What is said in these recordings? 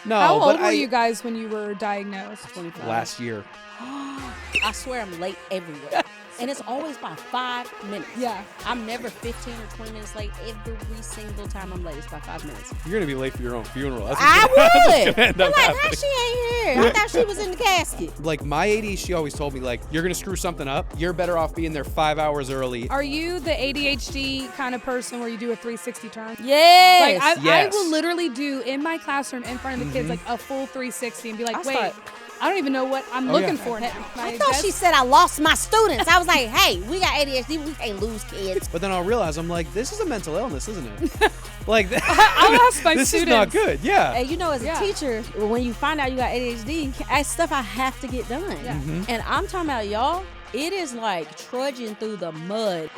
No, How but old were you guys when you were diagnosed? 25. last year. I swear I'm late everywhere. And it's always by 5 minutes. Yeah. I'm never 15 or 20 minutes late. Every single time I'm late, it's by 5 minutes. You're gonna be late for your own funeral. That's I would. End I'm up like, how happening. she ain't here? I thought she was in the casket. Like my ADHD always told me, like, you're gonna screw something up. You're better off being there 5 hours early. Are you the ADHD kind of person where you do a 360 turn? Yes. Like I Yes. will literally do in my classroom in front of the kids like a full 360 and be like, I'll wait, start- I don't even know what I'm Oh, looking yeah. for now. I thought she said I lost my students. I was like, hey, we got ADHD. We can't lose kids. But then I'll realize I'm like, this is a mental illness, isn't it? Like, I'll ask my this students. is not good. Yeah. And you know, as a Yeah. teacher, when you find out you got ADHD, it's stuff I have to get done. Yeah. And I'm talking about y'all. It is like trudging through the mud.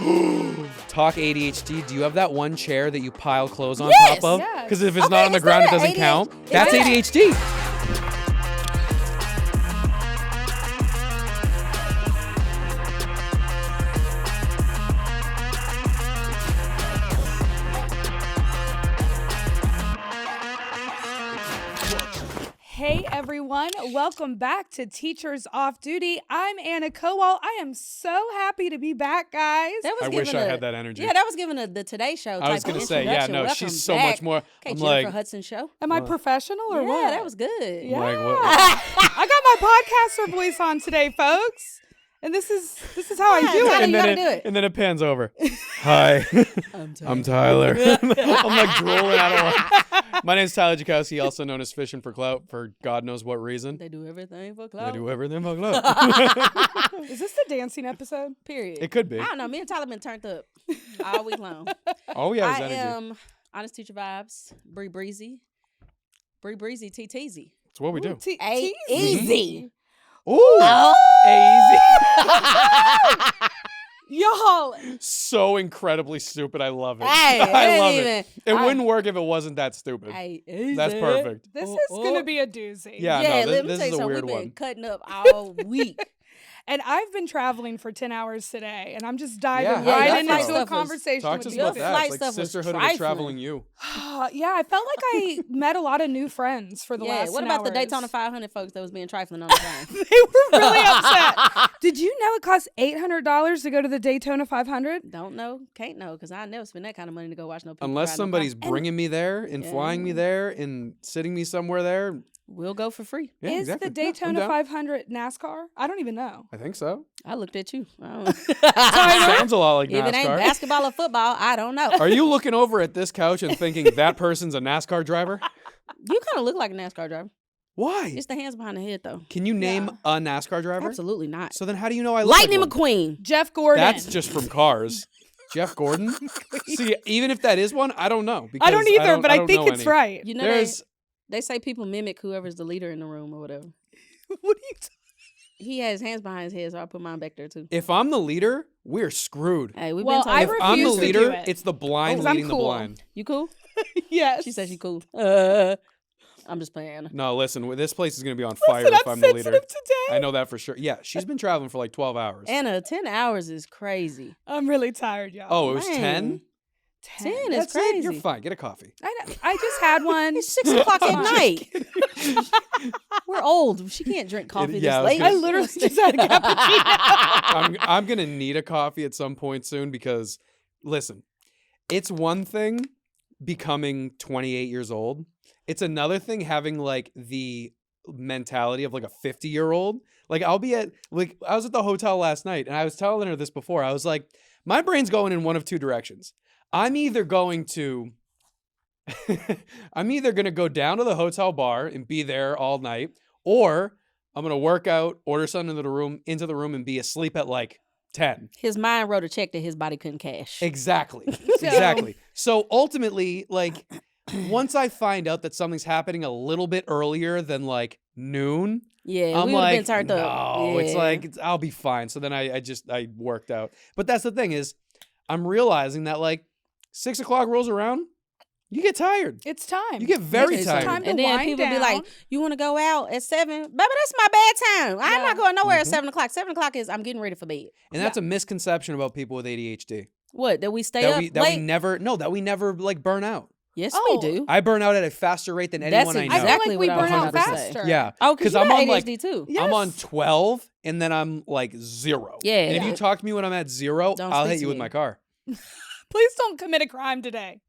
Talk ADHD. Do you have that one chair that you pile clothes on Yes. top of? Yes. Because if it's Okay, not on the it's ground, it not doesn't ADHD. count. It's That's not. ADHD. Hey everyone, welcome back to Teachers Off Duty. I'm Anna Kowal. I am so happy to be back, guys. That was I wish given I a- had that energy. Yeah, that was given the Today Show type I was going gonna to say, yeah, no, she's so much more. Okay, I'm Jennifer like, Hudson Show. Am I professional or Yeah, what? that was good. Yeah. Like, what- I got my podcaster voice on today, folks. And this is how I do Tyler, it. you and gotta then do it. And then it pans over. Hi, I'm Tyler. I'm like drooling out of My name's Tyler Jakowski, also known as Fishing for Clout for God knows what reason. They do everything for I clout. do everything for clout. Is this the dancing episode? Period. It could be. I don't know. Me and Tyler been turned up all week long. Oh, yeah, his I energy. am Honest Teacher Vibes, Bree Breezy, T Teasy. It's what we do. A easy. Ooh, Oh. easy. Y'all, So incredibly stupid. I love it. Hey, I it love ain't it. even- It wouldn't work if it wasn't that stupid. Hey, That's perfect. this is going to be a doozy. Yeah, Yeah, no, let me this tell is you a something. weird We've been one. cutting up all week. And I've been traveling for 10 hours today, and I'm just diving Yeah, right that into flight a stuff was- conversation Talk with to us you. about Your that. flight It's like stuff was sisterhood of the trifling. traveling you. Yeah, I felt like I met a lot of new friends for the Yeah, last what 10 about the hours. Daytona 500 folks that was being trifling on the phone? They were really upset. Did you know it costs $800 to go to the Daytona 500? Don't know, can't know, because I never spend that kind of money to go watch no people. Unless ride no somebody's car. bringing me there and flying me there and sitting me somewhere there. We'll go for free. Yeah, Is exactly. the Yeah, I'm Daytona down. 500 NASCAR? I don't even know. I think so. I looked at you. I don't- Sounds a lot like if it ain't NASCAR. basketball or football, I don't know. Are you looking over at this couch and thinking that person's a NASCAR driver? You kind of look like a NASCAR driver. Why? It's the hands behind the head, though. Can you name a NASCAR driver? Absolutely not. So then how do you know I look Lightning like one? McQueen. Jeff Gordon. That's just from Cars. Jeff Gordon? See, even if that is one, I don't know. I don't because either, but I don't think know it's any. right. You know, There's they say people mimic whoever's the leader in the room or whatever. What are you He has hands behind his head, so I'll put mine back there, too. if I'm the leader, we're screwed. Hey, we've Well, been I talking. If I'm the refuse to do leader, it. it's the blind 'Cause I'm leading the cool. blind. You cool? Yes. She says you cool. I'm just playing, Anna. No, listen, this place is going to be on fire Listen, if I'm I'm the leader. sensitive today. I know that for sure. Yeah, she's been traveling for like 12 hours. Anna, 10 hours is crazy. I'm really tired, y'all. Oh, it was Man. 10? 10 is That's crazy. it. You're fine. Get a coffee. I know. I just had one. It's 6 o'clock at night. We're old. She can't drink coffee yeah, I this was late. gonna- I literally just had a cappuccino. I'm going to need a coffee at some point soon because, listen, it's one thing becoming 28 years old. It's another thing having like the mentality of like a 50-year-old. Like I was at the hotel last night and I was telling her this before. I was like, my brain's going in one of two directions. I'm either going to go down to the hotel bar and be there all night, or I'm going to work out, order something into the room and be asleep at like 10. His mind wrote a check that his body couldn't cash. Exactly. Exactly. So ultimately, like, once I find out that something's happening a little bit earlier than like noon, Yeah, I'm we would have like, been turned no, up. it's Yeah. like, I'll be fine. So then I worked out. But that's the thing is, I'm realizing that like 6 o'clock rolls around, you get tired. It's time. You get very It's tired. time to And then wind people down. be like, "You want to go out at 7? Baby, that's my bad time. I'm Yeah. not going nowhere Mm-hmm. at 7 o'clock. 7 o'clock is I'm getting ready for bed. And that's a misconception about people with ADHD. What? That we stay That up we late? never like burn out. Yes, Oh. we do. I burn out at a faster rate than anyone I know. I feel Exactly like we what I was burn out about to say. faster. Yeah. Oh, because I'm I'm on ADHD too. Yeah. I'm on Yes. 12 and then I'm like 0. Yeah. And if you talk to me when I'm at 0, Don't I'll speak hit to you with me. my car. Please don't commit a crime today.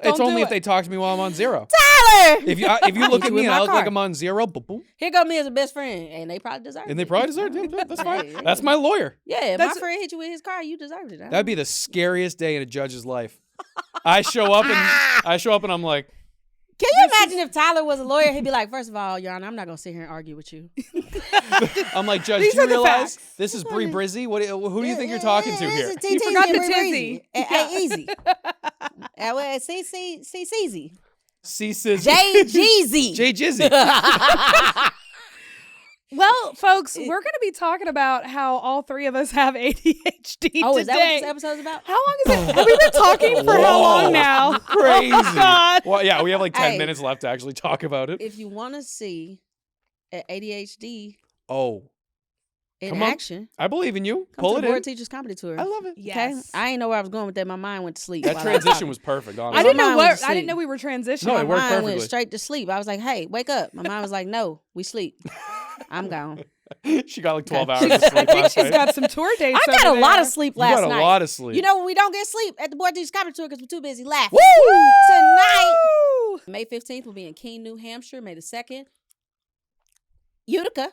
It's Don't only do if they it. talk to me while I'm on 0. Tyler! If you look Hit at you me with and my I look like car. I'm on 0, boom, boom, Here go me as a best friend, and they probably deserve it. and they probably deserve it. Yeah, that's fine. Yeah. That's my lawyer. Yeah, That's- my friend hit you with his car, you deserved it. That'd be the scariest day in a judge's life. I show up and I'm like, Can you imagine if Tyler was a lawyer? He'd be like, first of all, Your Honor, I'm not going to sit here and argue with you. I'm like, Judge, These do you are the realize facts. this is Bree Brizzy? Who do you think you're talking to here? You forgot the tizzy. Easy. C-C-C-C-Z. C-Sizzy. J-Jeezy. J Jizzy. Well, folks, we're going to be talking about how all three of us have ADHD Oh, today. is that what this episode's about? How long is it? Have we been talking for how long Whoa. now? Crazy. Oh, God. Well, yeah, we have like 10 Hey. minutes left to actually talk about it. If you want to see ADHD Oh, in Come on. action, I believe in you. come Pull to it the Board in. Teachers Comedy Tour. I love it. Okay? Yes. I didn't know where I was going with that. My mind went to sleep. That while I transition talking. was perfect, I honestly. didn't My know mind what. was I didn't asleep. know we were transitioning. No, My it worked mind went perfectly. straight to sleep. I was like, hey, wake up. My mind was like, no, we sleep. I'm gone. She got like 12 hours Okay. of sleep I think last she's night. got some tour dates. I got over a lot there. of sleep You last got a night. lot of sleep. You know when we don't get sleep at the Board Teachers Comedy Tour because we're too busy laughing. Woo! Tonight, Woo! May 15th, we'll be in Keene, New Hampshire. May the 2nd, Utica,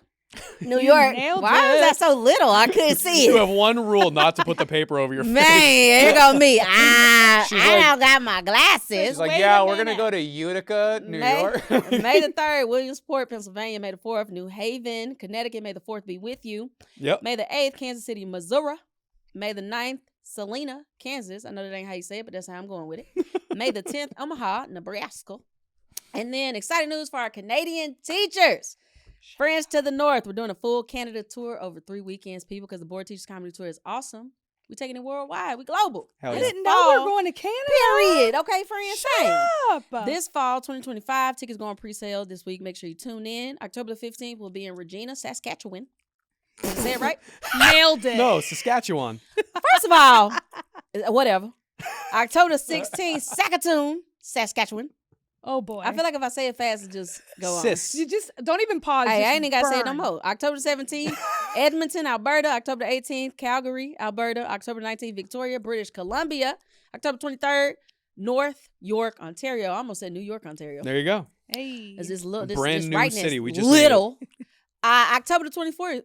New You York. nailed Why it. was that so little? I couldn't see You it. have one rule, not to put the paper over your Man, face. here go me. I She's like- don't got my glasses. She's like, Wait yeah, a we're going to minute. go to Utica, New May, York. May the 3rd, Williamsport, Pennsylvania. May the 4th, New Haven, Connecticut. May the 4th be with you. Yep. May the 8th, Kansas City, Missouri. May the 9th, Salina, Kansas. I know that ain't how you say it, but that's how I'm going with it. May the 10th, Omaha, Nebraska. And then exciting news for our Canadian teachers. Friends to the North. We're doing a full Canada tour over 3 weekends, people, because the Board Teachers Comedy Tour is awesome. We're taking it worldwide. We global. Hell I yeah. didn't know we were going to Canada. Period. Okay, friends. Same. Shut up. This fall, 2025, tickets go on pre-sale this week. Make sure you tune in. October the 15th, we'll be in Regina, Saskatchewan. Did I say it right? Nailed it. No, Saskatchewan. First of all, whatever. October the 16th, Saskatoon, Saskatchewan. Oh boy. I feel like if I say it fast, it just go on. Sis. you just don't even pause. Hey, just I ain't even got to say it no burn. more. October 17th, Edmonton, Alberta. October 18th, Calgary, Alberta. October 19th, Victoria, British Columbia. October 23rd, North York, Ontario. I almost said New York, Ontario. There you go. Hey. Is this little? This Brand just new writing city. is We just made it. little. October the 24th.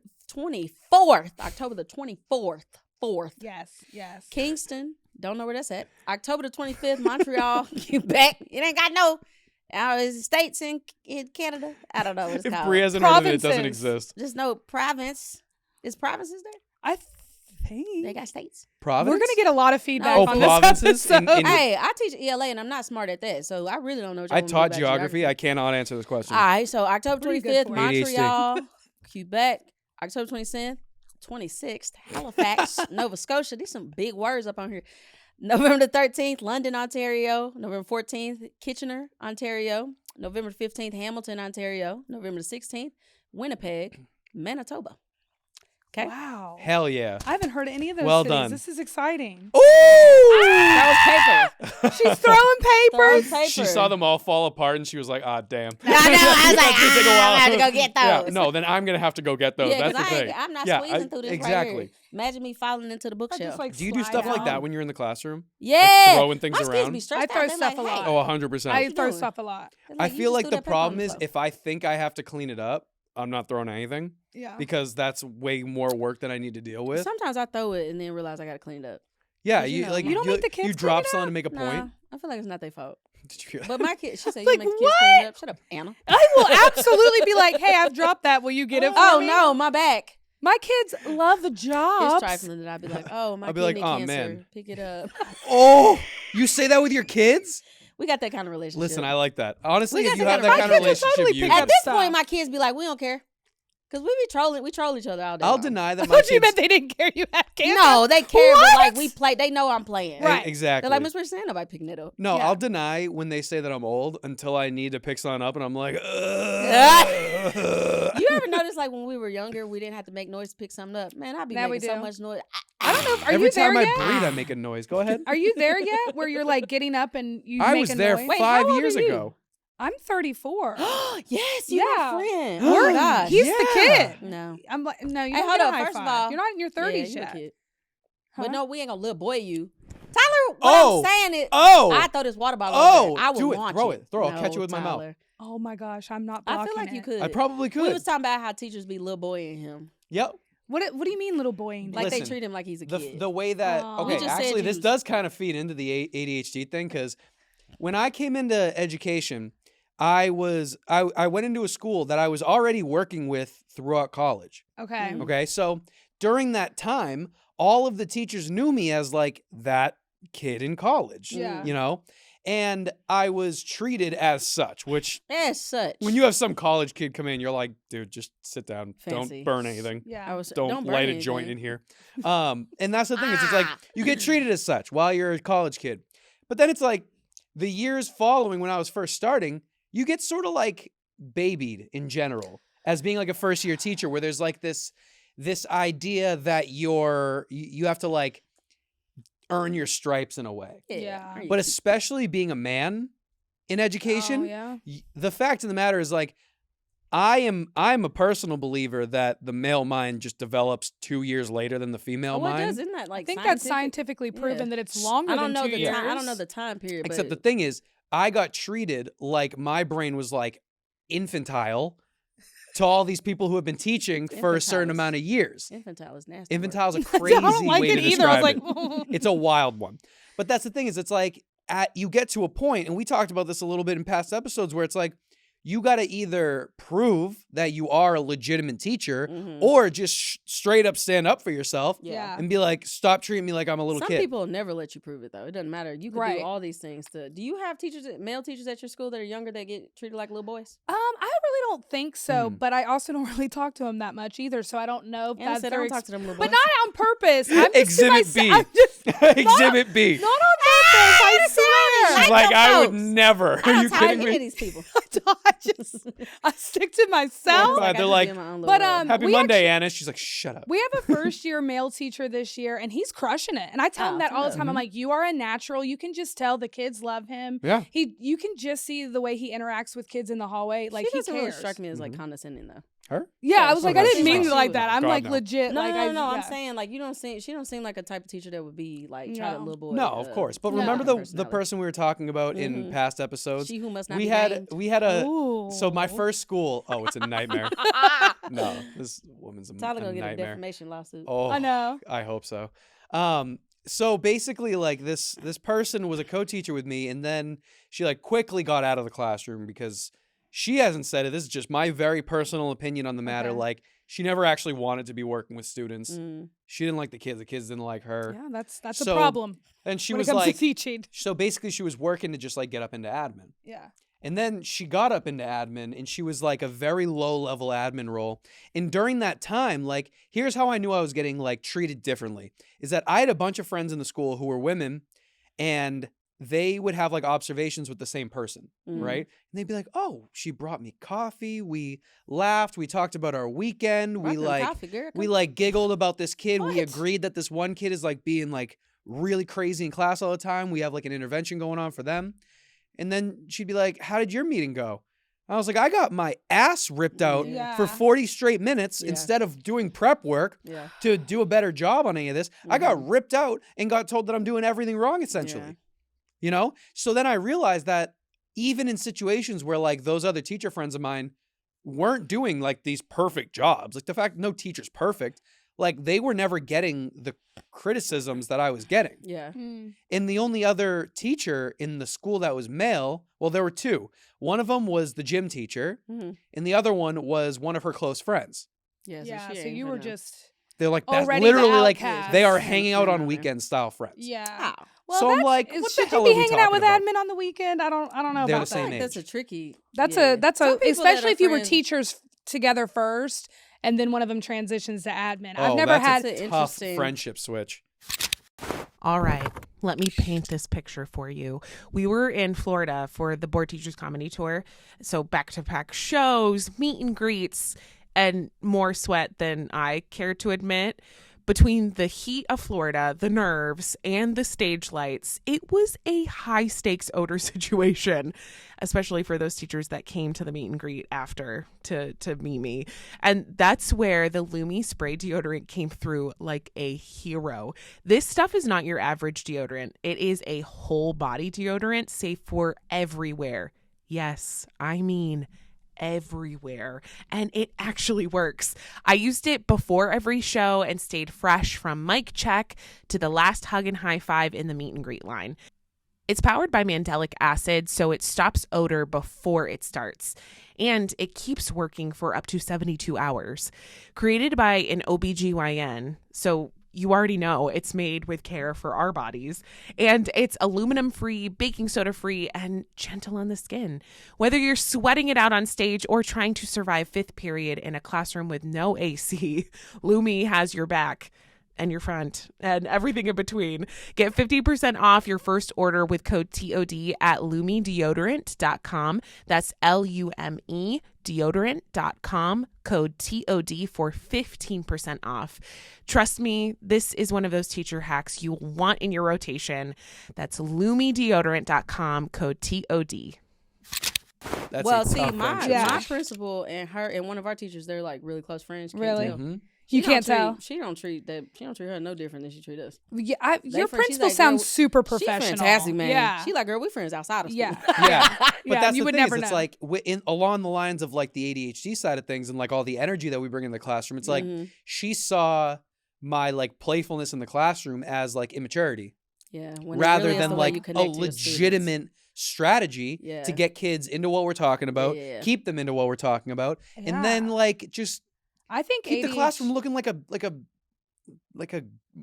October the 24th. 4th. Yes. Yes. Kingston. Don't know where that's at. October the 25th, Montreal, Quebec. It ain't got no is it states in Canada. I don't know what it's If called. Bree hasn't heard of it, it doesn't Provinces. exist. Just no province. Is provinces there? I think They got states. Province? we're gonna get a lot of feedback Oh, on provinces this in- episode. in- Hey, I teach ELA and I'm not smart at that, so I really don't know what y'all I want me to taught do about geography. I cannot answer this question. All right, so October Pretty good 25th, for you. Montreal, Quebec. October 26th, Halifax, Nova Scotia. These some big words up on here. November the 13th, London, Ontario. November 14th, Kitchener, Ontario. November 15th, Hamilton, Ontario. November 16th, Winnipeg, Manitoba. Okay. Wow. Hell yeah. I haven't heard of any of those Well cities. done. This is exciting. Ooh! That was paper. She's throwing papers. Throwing She paper. saw them all fall apart and she was like, ah, damn. I know. I was like, That's gonna take a while. I have to go get those. Yeah, no, then I'm going to have to go get those. Yeah, That's 'cause the I thing. ain't, I'm not Yeah, squeezing through this exactly. right here. Imagine me falling into the I bookshelf. just, like, Do you do slide stuff like down. that when you're in the classroom? yeah. throwing things My kids around? be stressed I throw out. They're stuff like, a hey. lot. Oh, 100%. I you throw doing? stuff a lot. They're I like, you feel just like threw the that paper on problem is floor. if I think I have to clean it up, I'm not throwing anything Yeah. because that's way more work than I need to deal with. Sometimes I throw it and then realize I got to clean it up. Yeah, 'cause, you you know, like you don't make the kids you clean drop it something up? to make a Nah, point. I feel like it's not their fault. Did you- But my kid, she said, you Like, make the kids clean it up. Shut up, Anna. I will absolutely be like, hey, I've dropped that. Will you get it for Oh, me? no, my back. My kids love the It's jobs. trifling that I'd be like, oh, my I'd be kidney like, "Oh, cancer. man." Pick it up. Oh, you say that with your kids? We got that kind of relationship. Listen, I like that. Honestly, We if got you that have kind that of- kind My of kids will relationship, totally you pick At up this stuff. point, my kids be like, we don't care. Because we troll each other all day I'll long. deny that I my thought you kids. meant they didn't care you had cancer. No, they care, but like What? we play. They know I'm playing. Right. Exactly. They're like, Miss Richardson, ain't nobody picking it up. No, Yeah. I'll deny when they say that I'm old until I need to pick something up, and I'm like, You ever notice like when we were younger, we didn't have to make noise to pick something up? Man, I'd be Now we making so do. much noise. I don't don't know. Are Every you there time I yet? breathe, I make a noise. Go ahead. Are you there yet? Where you're like getting up and you I make was a there noise? Wait, how 5 old years are you? ago. I'm 34. Yes, you're Yeah. my friend. We're- Oh my gosh. He's the Yeah. kid. No. I'm like, no, you Hey, don't hold get a up. high First of five. all, You're not in your 30s you a yet. kid. Huh? But no, we ain't gonna little boy you. Tyler, what Oh. I'm saying is, Oh. I throw this water bottle over Oh. there. I would Do it. want Throw you. it. Throw it. I'll catch No, it with my mouth. Tyler. Oh my gosh, I'm not I blocking feel like you it. could. I probably could. We was talking about how teachers be little boy in him. Yep. What do you mean, little boy? Like they Listen, treat him like he's a The kid. way that Oh. okay, You just said actually, you this was- does kind of feed into the ADHD thing because when I came into education, I went into a school that I was already working with throughout college. Okay. Mm. Okay, so during that time, all of the teachers knew me as like that kid in college. Yeah. You know, and I was treated as such. Which As such. when you have some college kid come in, you're like, dude, just sit down, Fancy. don't burn anything. Yeah. I was, Don't burn light a joint in anything. here. And that's the thing. It's like you get treated as such while you're a college kid. But then it's like the years following when I was first starting, you get sort of like babied in general as being like a first year teacher where there's like this idea that you have to like earn your stripes in a way. Yeah. But especially being a man in education, Oh, yeah. the fact of the matter is like I'm a personal believer that the male mind just develops 2 years later than the female Oh, it mind. does, isn't that like I think that's scientific? scientifically proven Yeah. that it's longer I don't than know 2 the years. time. I don't know the time period. Except the but thing is, I got treated like my brain was like infantile to all these people who have been teaching for a certain Infantile is- amount of years. infantile is nasty. word. Infantile is a I crazy don't like way it to either. I was describe like, it. It's a wild one. But that's the thing is it's like you get to a point, and we talked about this a little bit in past episodes, where it's like you got to either prove that you are a legitimate teacher Mhm. or just straight up stand up for yourself Yeah. and be like, stop treating me like I'm a little Some kid. people will never let you prove it though. It doesn't matter. You can Right. do all these things. Do you have teachers, male teachers at your school that are younger that get treated like little boys? I really don't think so, Hmm. but I also don't really talk to him that much either, so I don't know if Anna that's said, their I don't talk to them little but boys. not on purpose. I'm just Exhibit to B. myself- I'm just Exhibit B. not on purpose. I Anna said, I swear. She's like like, them I would folks. never. I Are don't you talk to kidding any of me? these people. I stick to myself. Like, they're like, But, Happy we Monday, Anna. She's like, shut up. We have a first year male teacher this year, and he's crushing it. And I tell him Oh, that all the good. time. I'm like, you are a natural. You can just tell the kids love him. Yeah. You can just see the way he interacts with kids in the hallway. Like she he doesn't cares. really strike me as like Mhm. condescending though. Her? Yeah, Yeah, I was like, I okay. didn't mean She it like was. that. I'm God, like no. legit. No, like no, yeah. I'm saying like she don't seem like a type of teacher that would be like try to No. little boy. No, of course. But No. remember her the personality. person we were talking about in Mhm. past episodes? She who must not We be had named. we had a Ooh. so my first school. Oh, it's a nightmare. No, this woman's a Tyler gonna get a nightmare. defamation lawsuit. Oh, I know. I hope so. So basically, like this person was a co-teacher with me, and then she like quickly got out of the classroom because she hasn't said it. This is just my very personal opinion on the matter. Okay. Like she never actually wanted to be working with students. Mm. She didn't like the kids. The kids didn't like her. Yeah, that's So, a problem And she when was it comes like, to teaching. so basically, she was working to just like get up into admin. Yeah. And then she got up into admin and she was like a very low level admin role. And during that time, like, here's how I knew I was getting like treated differently is that I had a bunch of friends in the school who were women and they would have like observations with the same person, Mm. right? And they'd be like, oh, she brought me coffee. We laughed. We talked about our weekend. Brought We them like, coffee, girl. we like giggled about this kid. We What? agreed that this one kid is like being like really crazy in class all the time. We have like an intervention going on for them. And then she'd be like, how did your meeting go? I was like, I got my ass ripped out Yeah. for 40 straight minutes Yeah. instead of doing prep work Yeah. to do a better job on any of this. I got Mhm. ripped out and got told that I'm doing everything wrong, essentially. Yeah. You know? So then I realized that even in situations where like those other teacher friends of mine weren't doing like these perfect jobs, like the fact no teacher's perfect, like they were never getting the criticisms that I was getting. Yeah. Mm. And the only other teacher in the school that was male, well, there were two. One of them was the gym teacher, Mhm. and the other one was one of her close friends. Yeah. Yeah. she So ain't you for were no- just They're like best, Already the literally like outcast. they are Yeah, hanging out yeah, on yeah. weekend style friends. yeah. Wow. Well, So I'm that's- like, what the should hell you are be we hanging out talking with about? admin on the weekend? I don't know They're about the same that. age. That's a tricky. That's yeah. a Some people that especially are if you were friends- teachers together first and then one of them transitions to admin. I've Oh, never that's a had That's an tough interesting- friendship switch. All right, let me paint this picture for you. We were in Florida for the Board Teachers Comedy Tour. So back-to-back shows, meet and greets, and more sweat than I care to admit. Between the heat of Florida, the nerves, and the stage lights, it was a high-stakes odor situation, especially for those teachers that came to the meet and greet after to meet me. And that's where the Lumi spray deodorant came through like a hero. This stuff is not your average deodorant. It is a whole body deodorant safe for everywhere. Yes, I mean everywhere, and it actually works. I used it before every show and stayed fresh from mic check to the last hug and high five in the meet and greet line. It's powered by mandelic acid, so it stops odor before it starts, and it keeps working for up to 72 hours. Created by an OBGYN, so you already know it's made with care for our bodies, and it's aluminum-free, baking soda-free, and gentle on the skin. Whether you're sweating it out on stage or trying to survive fifth period in a classroom with no AC, Lumi has your back and your front and everything in between. Get 50% off your first order with code TOD at lumideodorant.com. That's LUME deodorant.com, code TOD for 15% off. Trust me, this is one of those teacher hacks you'll want in your rotation. That's lumideodorant.com, code TOD. That's well, a see, tough my friendship. my principal and her and one of our teachers, they're like really close friends. Can't Really? tell. Mhm. She You don't can't treat- tell. She don't treat her no different than she treat us. Yeah, They your friends. She's principal like, sounds girl, super She professional. fantastic, man. Yeah. She like, girl, we friends outside of school. Yeah. Yeah, but Yeah, that's you the would thing never is it's know. like along the lines of like the ADHD side of things and like all the energy that we bring in the classroom. It's like Mhm. she saw my like playfulness in the classroom as like immaturity Yeah. When it rather really is than the way like you a connect to your students. legitimate strategy Yeah. to get kids into what we're talking about, Yeah. keep them into what we're talking about, and then Yeah. like just I think keep the ADHD classroom looking like a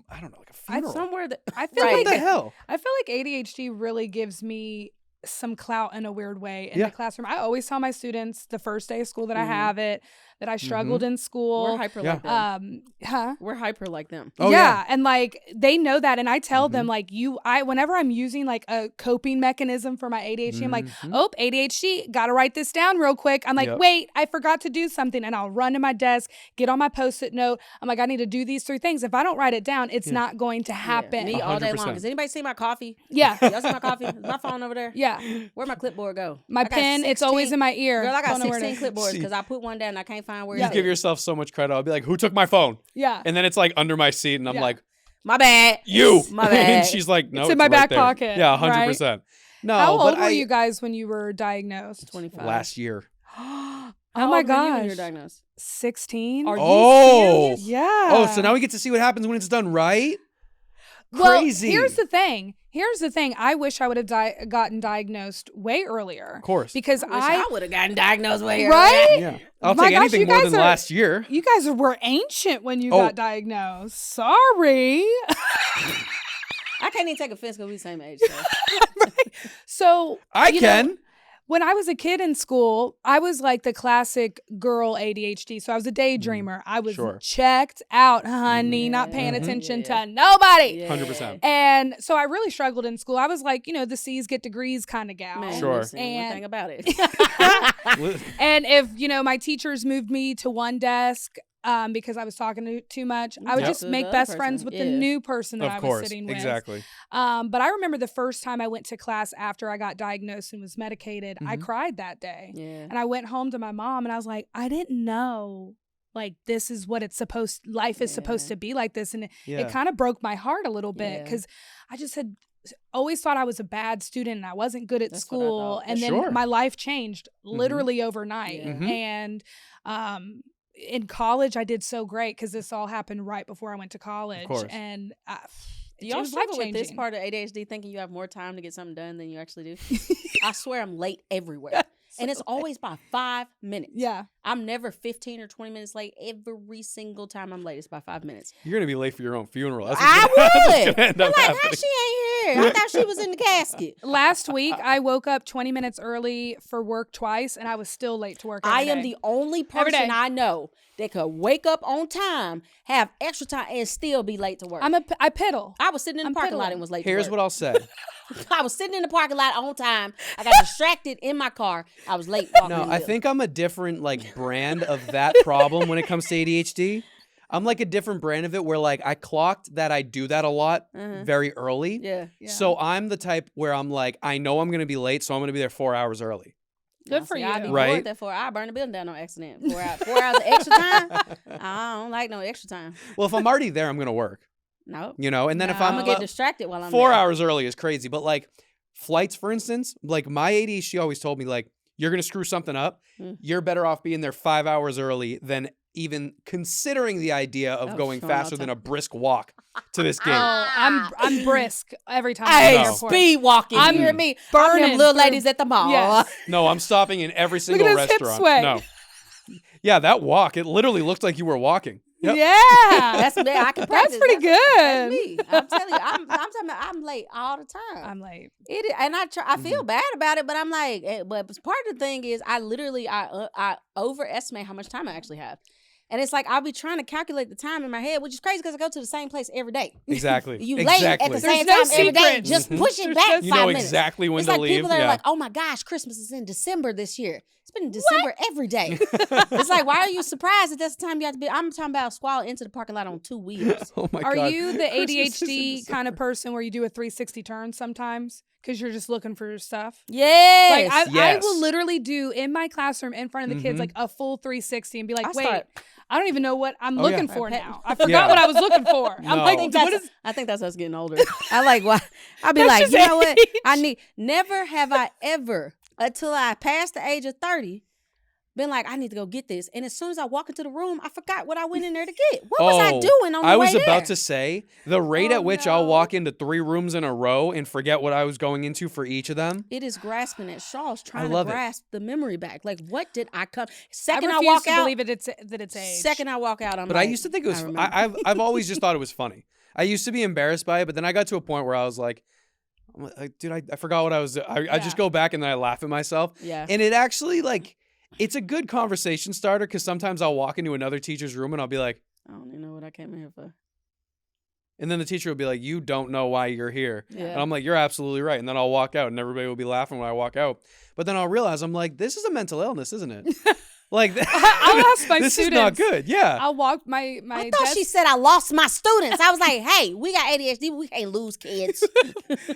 I don't know, like a funeral. somewhere that I feel Right. What the like hell? I feel like ADHD really gives me some clout in a weird way in Yeah. the classroom. I always tell my students the first day of school that I Mhm. have it, that I struggled in we're school. hyper Yeah. like them. Huh? We're hyper like them. Oh, yeah. yeah. And like they know that, and I tell Mhm. them like whenever I'm using like a coping mechanism for my ADHD, I'm like, Mhm. oh, ADHD, gotta write this down real quick. I'm like, Yep. wait, I forgot to do something, and I'll run to my desk, get on my Post-it note. I'm like, I need to do these 3 things. If I don't write it down, it's Yeah. not going to Yeah. happen. Me all day long. 100%. Does anybody see my coffee? Yeah. Y'all see my coffee? Is my phone over there? Yeah. Where'd my clipboard go? My I got pen, it's always 16 in my ear. Girl, I got Don't know where it 16 is. clipboards See. because I put one down and I can't find where You it's give at. yourself so much credit. I'll be like, who took my phone? Yeah. And then it's like under my seat, and I'm Yeah. like, My bad. you. My and bad. she's like, no, It's in my right back there. pocket, Yeah, right? 100%. No, How but old were you guys when you were diagnosed? 25. last year. Oh How my old were you when you were gosh. diagnosed? 16? Are you Oh. serious? Yeah. Oh, so now we get to see what happens when it's done right? Well, Crazy. here's the thing. I wish I would have gotten diagnosed way earlier. Of course. Because I would have gotten diagnosed way earlier. Right? Yeah. I'll My take gosh, anything you more guys than are- last year. You guys were ancient when you Oh. got diagnosed. Sorry. I can't even take offense because we're the same age. So. So I you know, can. when I was a kid in school, I was like the classic girl ADHD. So I was a daydreamer. I was Sure. checked out, honey, not Yeah. paying Mhm. attention Yeah. to nobody. Yeah. 100%. And so I really struggled in school. I was like, the C's get degrees kind of gal. Man, Sure. listen, one And- thing about it. And if, my teachers moved me to one desk because I was talking too much, I would Yep. just To the make other best person. friends with the Yeah. new person that I Of was course. sitting with. Exactly. But I remember the first time I went to class after I got diagnosed and was medicated, I Mhm. cried that day. Yeah. And I went home to my mom and I was like, I didn't know like this is what life is supposed Yeah. to be like this. And Yeah. it kind of broke my heart a little bit Yeah. because I just had always thought I was a bad student and I wasn't good at That's what I school. thought. And then Sure. my life changed literally overnight. Yeah. Mhm. And in college, I did so great because this all happened right before I went to college. course. And Do it y'all was struggle with this life-changing. part of ADHD, thinking you have more time to get something done than you actually do? I swear I'm late everywhere. And it's always by 5 minutes. Yeah. I'm never 15 or 20 minutes late. Every single time I'm late, it's by 5 minutes. You're going to be late for your own funeral. That's I what's that's what's would. gonna end I'm up like, how happening. she ain't here? I thought she was in the casket. Last week, I woke up 20 minutes early for work twice, and I was still late to work. I every am day. the only Every day. person I know that could wake up on time, have extra time, and still be late to work. I piddle. I was sitting in the I'm parking lot piddling. and was late Here's to what work. I'll say. I was sitting in the parking lot on time. I got distracted in my car. I was late walking No, in the I building. think I'm a different like brand of that problem when it comes to ADHD. I'm like a different brand of it where like I clocked that I do that a lot very early. Yeah. So I'm the type where I'm like, I know I'm going to be late, so I'm going to be there 4 hours early. Good for See, you. I'd be Right? bored that 4 hours. I burn the building down on accident. 4 hours. 4 hours of extra time. I don't like no extra time. Well, if I'm already there, I'm going to work, No. you know? And then if No. I'm I'm gonna get distracted while I'm 4 there. hours early is crazy. But like flights, for instance, like my ADHD always told me like, you're going to screw something up. You're better off being there 5 hours early than even considering the idea of going showing off faster than time. a brisk walk to this game. Oh, I'm brisk every time. Hey, I'm No. speed walking. I'm You hear me? I'm burning them little through- ladies at the mall. Yes. No, I'm stopping in every Look single at his hip restaurant. sway. No. Yeah, that walk, it literally looked like you were walking. Yep. Yeah. That's me. I can practice. That's pretty good. That's me. I'm telling you, I'm talking about I'm late all the time. I'm late. It is, and I feel bad about it, but I'm like, but part of the thing is, I overestimate how much time I actually have, and it's like I'll be trying to calculate the time in my head, which is crazy because I go to the same place every day. Exactly. You late at Exactly. the same There's no time every day, secret. just push it There's back no 5 You know minutes. exactly when It's to like leave. people that Yeah. are like, oh my gosh, Christmas is in December this year. It's been in December every day. It's like, why are you surprised that that's the time you have to be? I'm talking about squall into the parking lot on 2 wheels. Oh my Are God. you the Christmas is in ADHD kind December. of person where you do a 360 turn sometimes because you're just looking for your stuff? Yes. Like I Yes. will literally do in my classroom in front of the kids Mhm. like a full 360 and be like, I wait, start- I don't even know what I'm Oh, yeah. looking for Right, now. pet- I forgot Yeah. what I was looking for. I'm No. like, I think that's us getting older. I like why I'll be That's like, just you know what? age. I need never have I ever until I passed the age of 30 been like, I need to go get this. And as soon as I walk into the room, I forgot what I went in there to get. What was I doing on the I way was there? about to say the rate Oh, at which no. I'll walk into 3 rooms in a row and forget what I was going into for each of them. It is grasping at straws, trying to love it. grasp the memory back. Like, what did I come? I Second I, refuse walk to out, believe that it's age. second I walk out, I'm But like, I used to think it was. remember. I've always just thought it was funny. I used to be embarrassed by it, but then I got to a point where I was like, dude, I forgot what I was. I just Yeah. go back and then I laugh at myself. Yeah. And it actually like, it's a good conversation starter because sometimes I'll walk into another teacher's room and I'll be like, I don't even know what I came in here for. and then the teacher will be like, you don't know why you're here. Yeah. And I'm like, you're absolutely right. And then I'll walk out and everybody will be laughing when I walk out. But then I'll realize I'm like, this is a mental illness, isn't it? Like, I'll ask my this students. is not good. Yeah. I'll walk my I thought desk. she said I lost my students. I was like, hey, we got ADHD. We can't lose kids.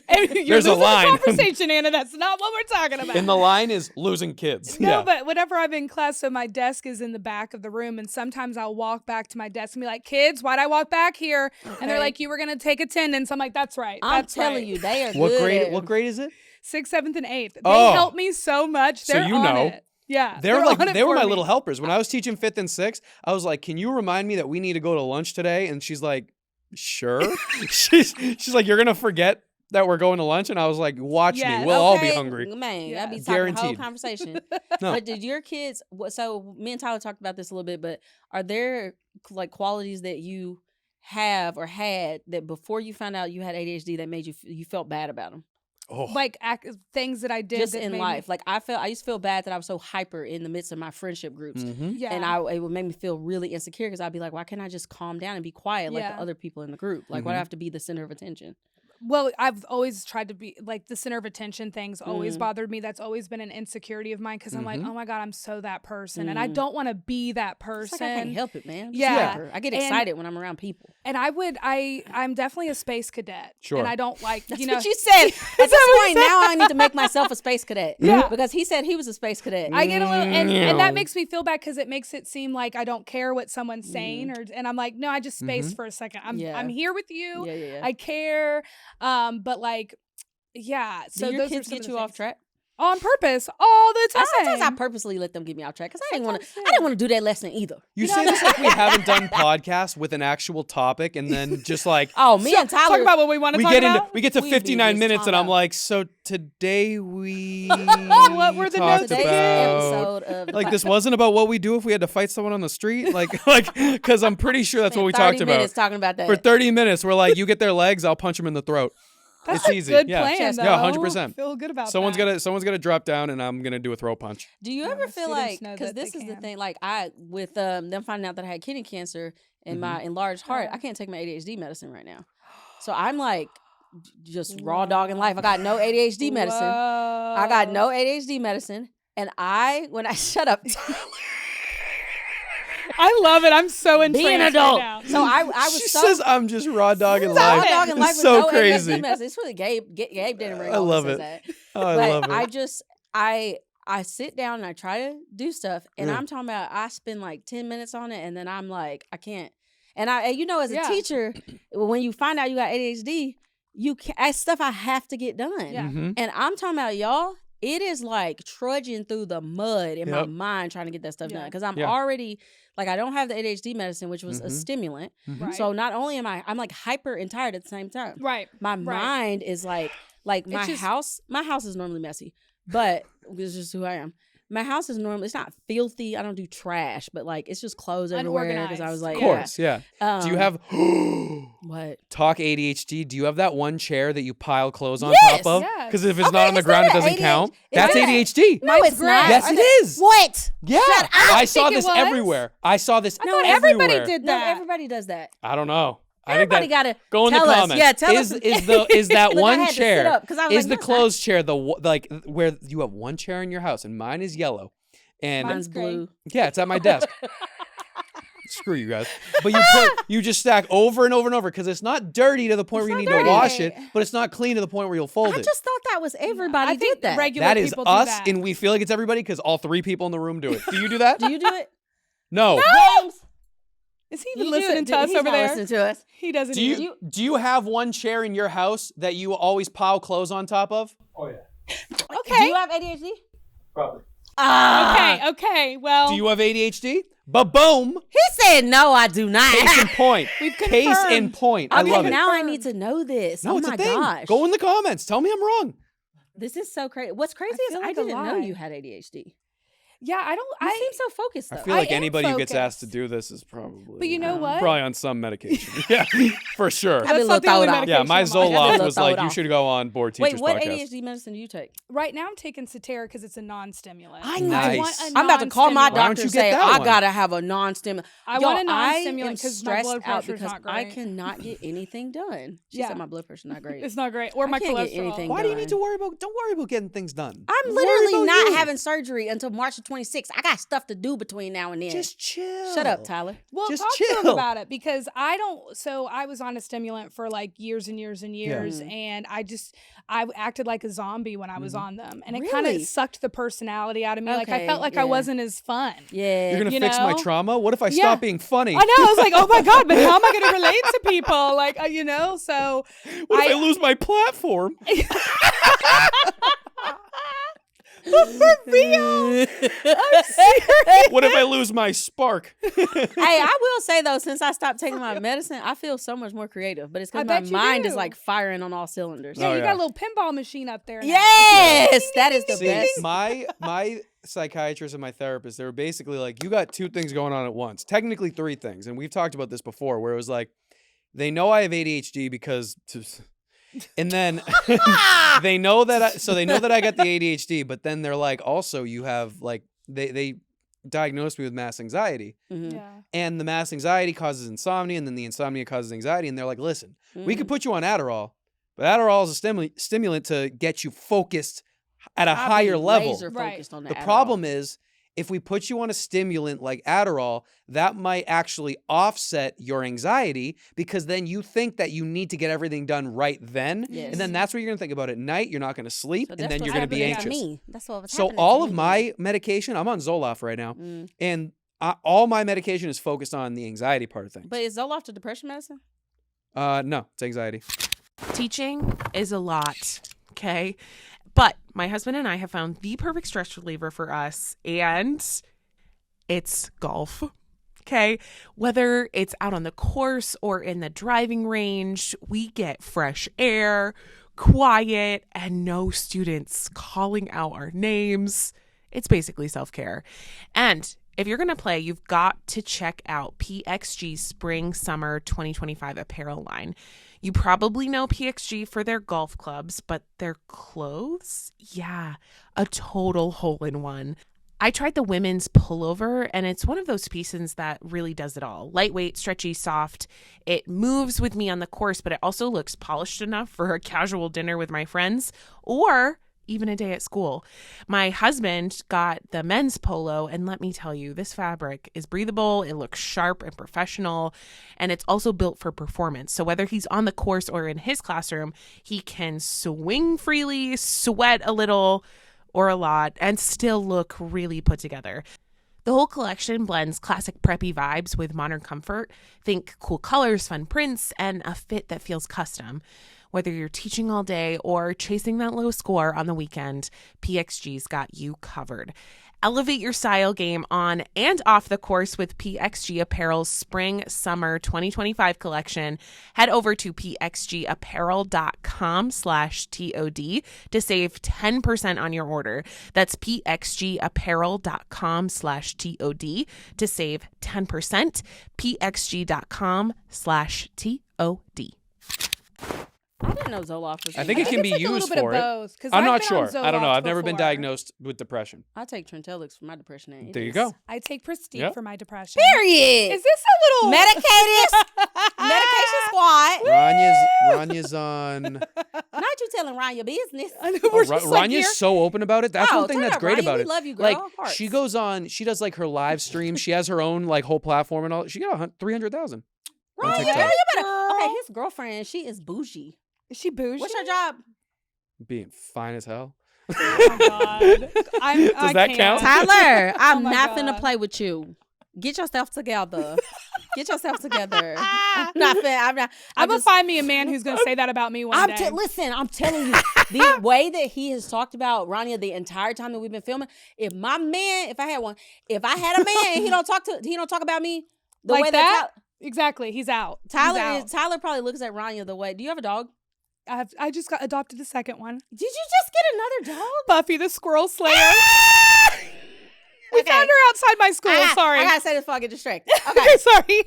Hey, you're There's a losing the line. conversation, Anna. That's not what we're talking about. And the line is losing kids. No, yeah. but whenever I'm in class, so my desk is in the back of the room, and sometimes I'll walk back to my desk and be like, "Kids, why'd I walk back here?" And they're Okay. like, "You were gonna take attendance." I'm like, "That's right. I'm That's telling right." you, they are What good. grade? at- What grade is it? 6th, 7th, and 8th. They Oh. help me so much. So They're you on know. it. Yeah, They were they're like on it they were for my me. little helpers. When I was teaching 5th and 6th, I was like, "Can you remind me that we need to go to lunch today?" And she's like, "Sure." she's like, "You're gonna forget that we're going to lunch," and I was like, "Watch Yes. me. We'll all be Okay, hungry." Man, Yeah. I'd be talking the whole Guaranteed. conversation. No. But did your kids, so me and Tyler talked about this a little bit, but are there like qualities that you have or had that before you found out you had ADHD that made you felt bad about them? Oh, Like things that I did Just that in made life. Me, Like I used to feel bad that I was so hyper in the midst of my friendship groups. mhm. yeah, And it would make me feel really insecure because I'd be like, why can't I just calm down and be quiet like Yeah. the other people in the group? Like, why do I Mhm. have to be the center of attention? Well, I've always tried to be like the center of attention things always Mm. bothered me. That's always been an insecurity of mine because I'm like, Mhm. oh my God, I'm so that person. And I Mm. don't want to be that It's person. like I can't help it, man. I'm just Yeah. hyper. I get And- excited when I'm around people. And I'm definitely a space cadet. Sure. And I don't like, That's you know, what you said. At this what I point, now I need to make myself a space cadet. Yeah. Because he said he was a space cadet. I get a little, and No. that makes me feel bad because it makes it seem like I don't care what someone's saying, and I'm like, no, I just space for a second. Yeah. I'm here with you. yeah. I care, but like, yeah. So Do your those are kids some get of you the off things. track? on purpose all the time. Sometimes I purposely let them get me off track because I didn't want to. Sometimes, I didn't want to do that lesson either. You You know, say this like we haven't done podcasts with an actual topic, and then just like Oh, me and Tyler. Talk about what we want to we talk get about. into we get to We be 59 just minutes, talking and I'm about- like, so today we What were the talked notes Today's again? about episode of the like pod- this wasn't about what we do if we had to fight someone on the street, like because I'm pretty sure that's what we Spent 30 talked about. minutes talking about that. For 30 minutes, we're like, you get their legs, I'll punch them in the throat. That's It's a easy. good Yeah. plan, Yes. though. Yeah, 100%. Feel good about Someone's that. gonna drop down, and I'm gonna do a throat punch. Do you Yeah, ever my feel students like know because that they this is the can. thing, like I with them finding out that I had kidney cancer and my enlarged heart, I can't take my ADHD medicine right now. So I'm like just raw dogging life. I got no ADHD medicine. I got no ADHD medicine, and when I shut up. I love it. I'm so Be intrigued an right adult. now. So I was She so says I'm just raw dogging raw life. dogging life It's with so no crazy. ADHD message. It's really Gabe didn't bring I all love this it. as that. Oh, I But love it. I sit down and I try to do stuff, and Mm. I'm talking about I spend like 10 minutes on it, and then I'm like, I can't. And as a Yeah. teacher, when you find out you got ADHD, that's stuff I have to get done. Yeah. Mhm. And I'm talking about y'all. It is like trudging through the mud in my Yep. mind trying to get that stuff Yeah. done because I'm Yeah. already like I don't have the ADHD medicine, which was a Mhm. stimulant. Mhm. Right. So not only I'm like hyper and tired at the same time. Right. My mind is like my just- house. My house is normally messy, but it's just who I am. My house is normally, it's not filthy. I don't do trash, but like it's just clothes everywhere because I was like, Of course, yeah. Do you have what? talk ADHD? Do you have that one chair that you pile clothes on Yes! top of? Yes. Because if it's Okay, not on the it's ground, it not doesn't ADHD. count. It's That's not. ADHD. No, it's not. Yes, it is. What? Yeah, Shut up. I saw think it this was. everywhere. I saw this I thought everywhere. everybody did No, that. everybody does that. I don't know. I Everybody think got that, to go in tell the us. comments. Yeah, tell us. Is that Look, I one had to sit chair? up 'cause I was Is like, the no, it's closed chair like where you have one chair in your house and mine is yellow, and Mine's gray. blue. yeah, it's at my desk. Screw you guys. But you just stack over and over and over because it's not dirty to the point It's where you not need to wash dirty. it, but it's not clean to the point where you'll fold I it. just thought that was everybody I think did that. regular That is people do us, that. and we feel like it's everybody because all three people in the room do it. Do you do that? Do you do it? No. James? Is he You even do listening it. to us He's over not there? listening to us. He doesn't. Do you have one chair in your house that you always pile clothes on top of? Oh yeah, Okay. Do you have ADHD? probably. Okay. Well, Do you have ADHD? Ba-boom. He said no, I do not. Case in point. We've Case in confirmed. point. I Okay, love it. now I need to know this. No, oh it's my a thing. gosh. Go in the comments. Tell me I'm wrong. This is so crazy. What's crazy is feel I like a didn't know lie. you had ADHD. yeah, I don't. You I seem so focused though. I feel I like am anybody who gets asked to focused. do this is probably. But you know what? Probably on some medication. Yeah, for sure. I've been That's not the looked only out. medication Yeah, my I'm on. Zoloft Look, was throw like, it you off. should go on Board Teachers Wait, what podcast. ADHD medicine do you take? Right now, I'm taking Satera because it's a non-stimulant. I Nice. want a I'm about to call my non-stimulant. Why don't doctor you and get say that I one? gotta have a non-stimulant. I Yo, want a non-stimulant because because my blood out pressure's because not I great. cannot get anything done. She Yeah. said my blood pressure not great. It's not great. Or I my can't get cholesterol. anything Why do you need to done. worry about? Don't worry about getting things done. I'm Worry literally about not you. having surgery until March of 26th. I got stuff to do between now and then. Just chill. Shut up, Tyler. Well, Just talk to him chill. about it because I don't. So I was on a stimulant for like years and years and years, and I acted like a zombie when I was on them, and it kind Really? of sucked the personality out of me. Like I Okay, felt like yeah. I wasn't as fun. Yeah. You're gonna You fix my know? trauma. What if I Yeah. stop being funny? I know. I was like, oh my god, but how am I going to relate to people? Like, So What if I lose my platform? for real. I'm serious. What if I lose my spark? Hey, I will say though, since I stopped taking my medicine, I feel so much more creative. But it's I because my bet you mind is do. like firing on all cylinders. Yeah, Oh, you yeah. got a little pinball machine up there. now. Yes, that is the See, best. my psychiatrist and my therapist, they were basically like, you got two things going on at once. Technically three things. And we've talked about this before, where it was like, they know I have ADHD because and then they know that I got the ADHD, but then they're like, also you have like they diagnosed me with mass anxiety. Mhm. Yeah. And the mass anxiety causes insomnia, and then the insomnia causes anxiety. And they're like, listen, we could put you on Adderall, but Adderall is a stimulant to get you focused at a I'll be higher level. laser Right. focused on The Adderall. problem is, if we put you on a stimulant like Adderall, that might actually offset your anxiety because then you think that you need to get everything done right then. Yes. And then that's what you're going to think about at night. You're not going to sleep, So and that's then what's you're going to be happening to anxious. me. That's what was So happening to all of me. my medication, I'm on Zoloft right now, Mm. and all my medication is focused on the anxiety part of things. But is Zoloft a depression medicine? No, it's anxiety. Teaching is a lot, okay? But my husband and I have found the perfect stress reliever for us, and it's golf. Okay. Whether it's out on the course or in the driving range, we get fresh air, quiet, and no students calling out our names. It's basically self-care. And if you're going to play, you've got to check out PXG's Spring Summer 2025 apparel line. You probably know PXG for their golf clubs, but their clothes? Yeah, a total hole-in-one. I tried the women's pullover, and it's one of those pieces that really does it all. Lightweight, stretchy, soft. It moves with me on the course, but it also looks polished enough for a casual dinner with my friends or even a day at school. My husband got the men's polo, and let me tell you, this fabric is breathable, it looks sharp and professional, and it's also built for performance. So whether he's on the course or in his classroom, he can swing freely, sweat a little or a lot, and still look really put together. The whole collection blends classic preppy vibes with modern comfort. Think cool colors, fun prints, and a fit that feels custom. Whether you're teaching all day or chasing that low score on the weekend, PXG's got you covered. Elevate your style game on and off the course with PXG Apparel's Spring/Summer 2025 collection. Head over to pxgapparel.com/TOD to save 10% on your order. That's pxgapparel.com/TOD to save 10%. pxg.com/TOD. I didn't know Zoloft was. I think it can be it's like a used little bit for of it. both, 'cause I'm I've not been on sure. I don't know. Zoloft I've never been before. diagnosed with depression. I take Trintellix for my depression. And There you go. I take Prestige Yep. for my depression. Period. Is this a little Medicated? Medication squad. Ranya's on. Not you telling Ryan your business. I know, we're just like Ranya's here. so open about it. That's Oh, one thing turn that's up, great Ranya. about We it. love you, girl. Like Hearts. she goes on, she does like her live stream. She has her own like whole platform and all. She got 300,000 on Ryan, TikTok. girl, you better. Girl. Okay, his girlfriend, she is bougie. Is she bougie? What's her job? Being fine as hell. Oh my God. Does that count? Tyler, I'm Oh my not finna God. play with you. Get yourself together. Get yourself together. I'm not. I'm gonna find me a man who's gonna say that about me one day. Listen, I'm telling you, the way that he has talked about Rania the entire time that we've been filming. If I had a man, and he don't talk about me the Like way that? Exactly. He's out. Tyler probably looks at Rania the way. Do you have a dog? I just got adopted the second one. Did you just get another dog? Buffy the Squirrel Slayer. We found her outside my school. Sorry. I gotta say this before I get distracted. Okay. Okay, sorry.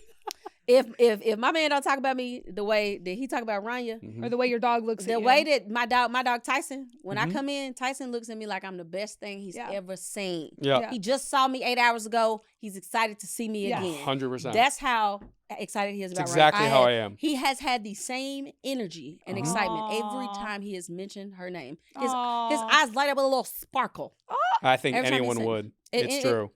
If my man don't talk about me the way that he talk about Rania, Or the way your dog looks at the you. way that my dog Tyson, when I Mhm. come in, Tyson looks at me like I'm the best thing he's ever seen. Yeah. Yeah. He just saw me 8 hours ago. He's excited to see me Yeah. again. 100%. That's how excited he is It's about exactly Rania. how I am. He has had the same energy and excitement every Aw. time he has mentioned her name. His Aw. eyes light up with a little sparkle. I think Every time he anyone said- would. It- It's it- true.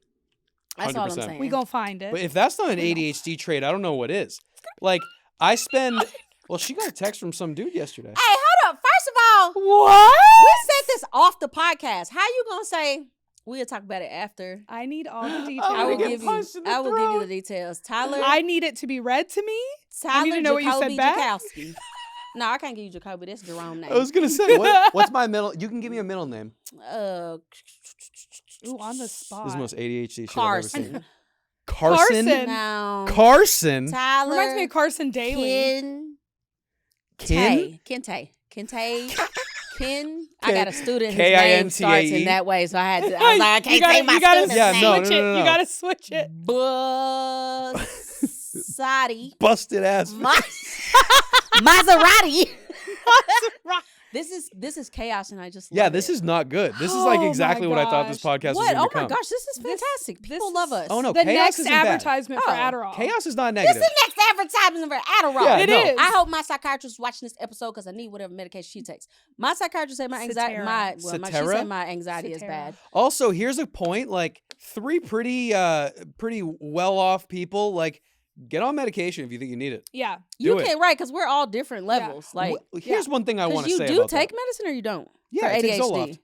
That's all I'm 100%. saying. We gonna find it. But if that's not an ADHD trait, I don't know what is. Like, I spend. Well, she got a text from some dude yesterday. Hey, hold up. First of all, What? we said this off the podcast. How you gonna say we'll talk about it after? I need all the details. I will get give you. punched in the I will give you throat. the details. Tyler. I need it to be read to me. Tyler need to know what you Jacoby said back. Jakowski. No, I can't give you Jacoby. That's Jerome name. I was gonna say, what's my middle? You can give me a middle name. Ooh, on the spot. This is the most ADHD shit I've ever seen. Carson. Carson. Carson. No. Carson. Tyler. Reminds me of Carson Daly. Kin? Kente. I got a student whose name K-I-N-T-A-E? starts in that way, so I had to. I was like, I can't say my you gotta student's Yeah, name. no, switch no, it. no, no. You gotta switch it. Bussati. Busted ass. Maserati. This is chaos, and I just Yeah, love this it. is not good. This is Oh like my exactly what I thought this gosh. podcast was What? going Oh to my become. gosh, this is fantastic. People this love is- us. Oh no, The chaos next isn't bad. advertisement for Oh. Adderall. Chaos is not This negative. is the next advertisement for Adderall. Yeah, It no. is. I hope my psychiatrist is watching this episode because I need whatever medication she takes. My psychiatrist said my anxiety, Cetera. she Cetera? said my anxiety is Cetera. bad. Also, here's a point: like 3 pretty well-off people, like get on medication if you think you need it. Yeah. You Do it. can't right because we're all different levels. Like Here's one thing I want because to you say do about take that. medicine or you don't. Yeah, for I take ADHD. Zoloft.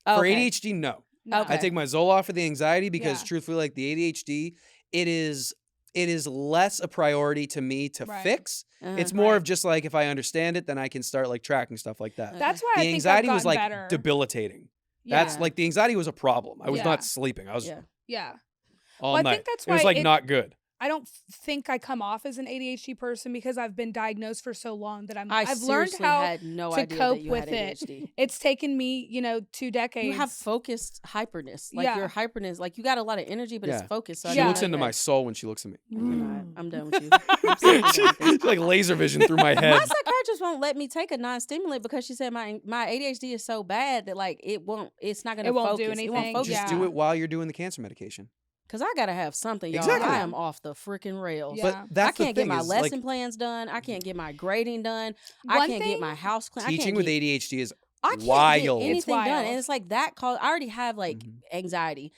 Oh, For okay. ADHD, no. No. Okay. I take my Zoloft for the anxiety because Yeah. truthfully, like the ADHD, it is less a priority to me to Right. fix. Uh-huh. It's more Right. of just like if I understand it, then I can start like tracking stuff like that. That's why I The think anxiety I've was gotten like better. debilitating. Yeah. That's like the anxiety was a problem. I was Yeah. not sleeping. I was Yeah. Yeah. all Well, I night. think that's it was why like not good. I don't think I come off as an ADHD person because I've been diagnosed for so long that I've learned seriously how had no to idea cope that you with had it. ADHD. It's taken me, 2 decades. You have focused hyperness. Like Yeah. your hyperness, like you got a lot of energy, but Yeah. it's focused. So I She didn't looks know into you my had- soul when she looks at me. I cannot. I'm done with you. I'm so done with this. It's like laser vision through my head. My psychiatrist won't let me take a non-stimulant because she said my ADHD is so bad that like it's not gonna It won't focus. do It anything. won't focus. Just Yeah. do it while you're doing the cancer medication. Cause I gotta have something, y'all. Exactly. I am off the freaking rails. Yeah. But that's I can't the get thing my is, lesson like, plans done. I can't get my grading done. I One can't get thing- my house clean. I teaching can't with get, ADHD is I can't wild. get anything done, wild. and it's like that. I already have like Mhm. anxiety,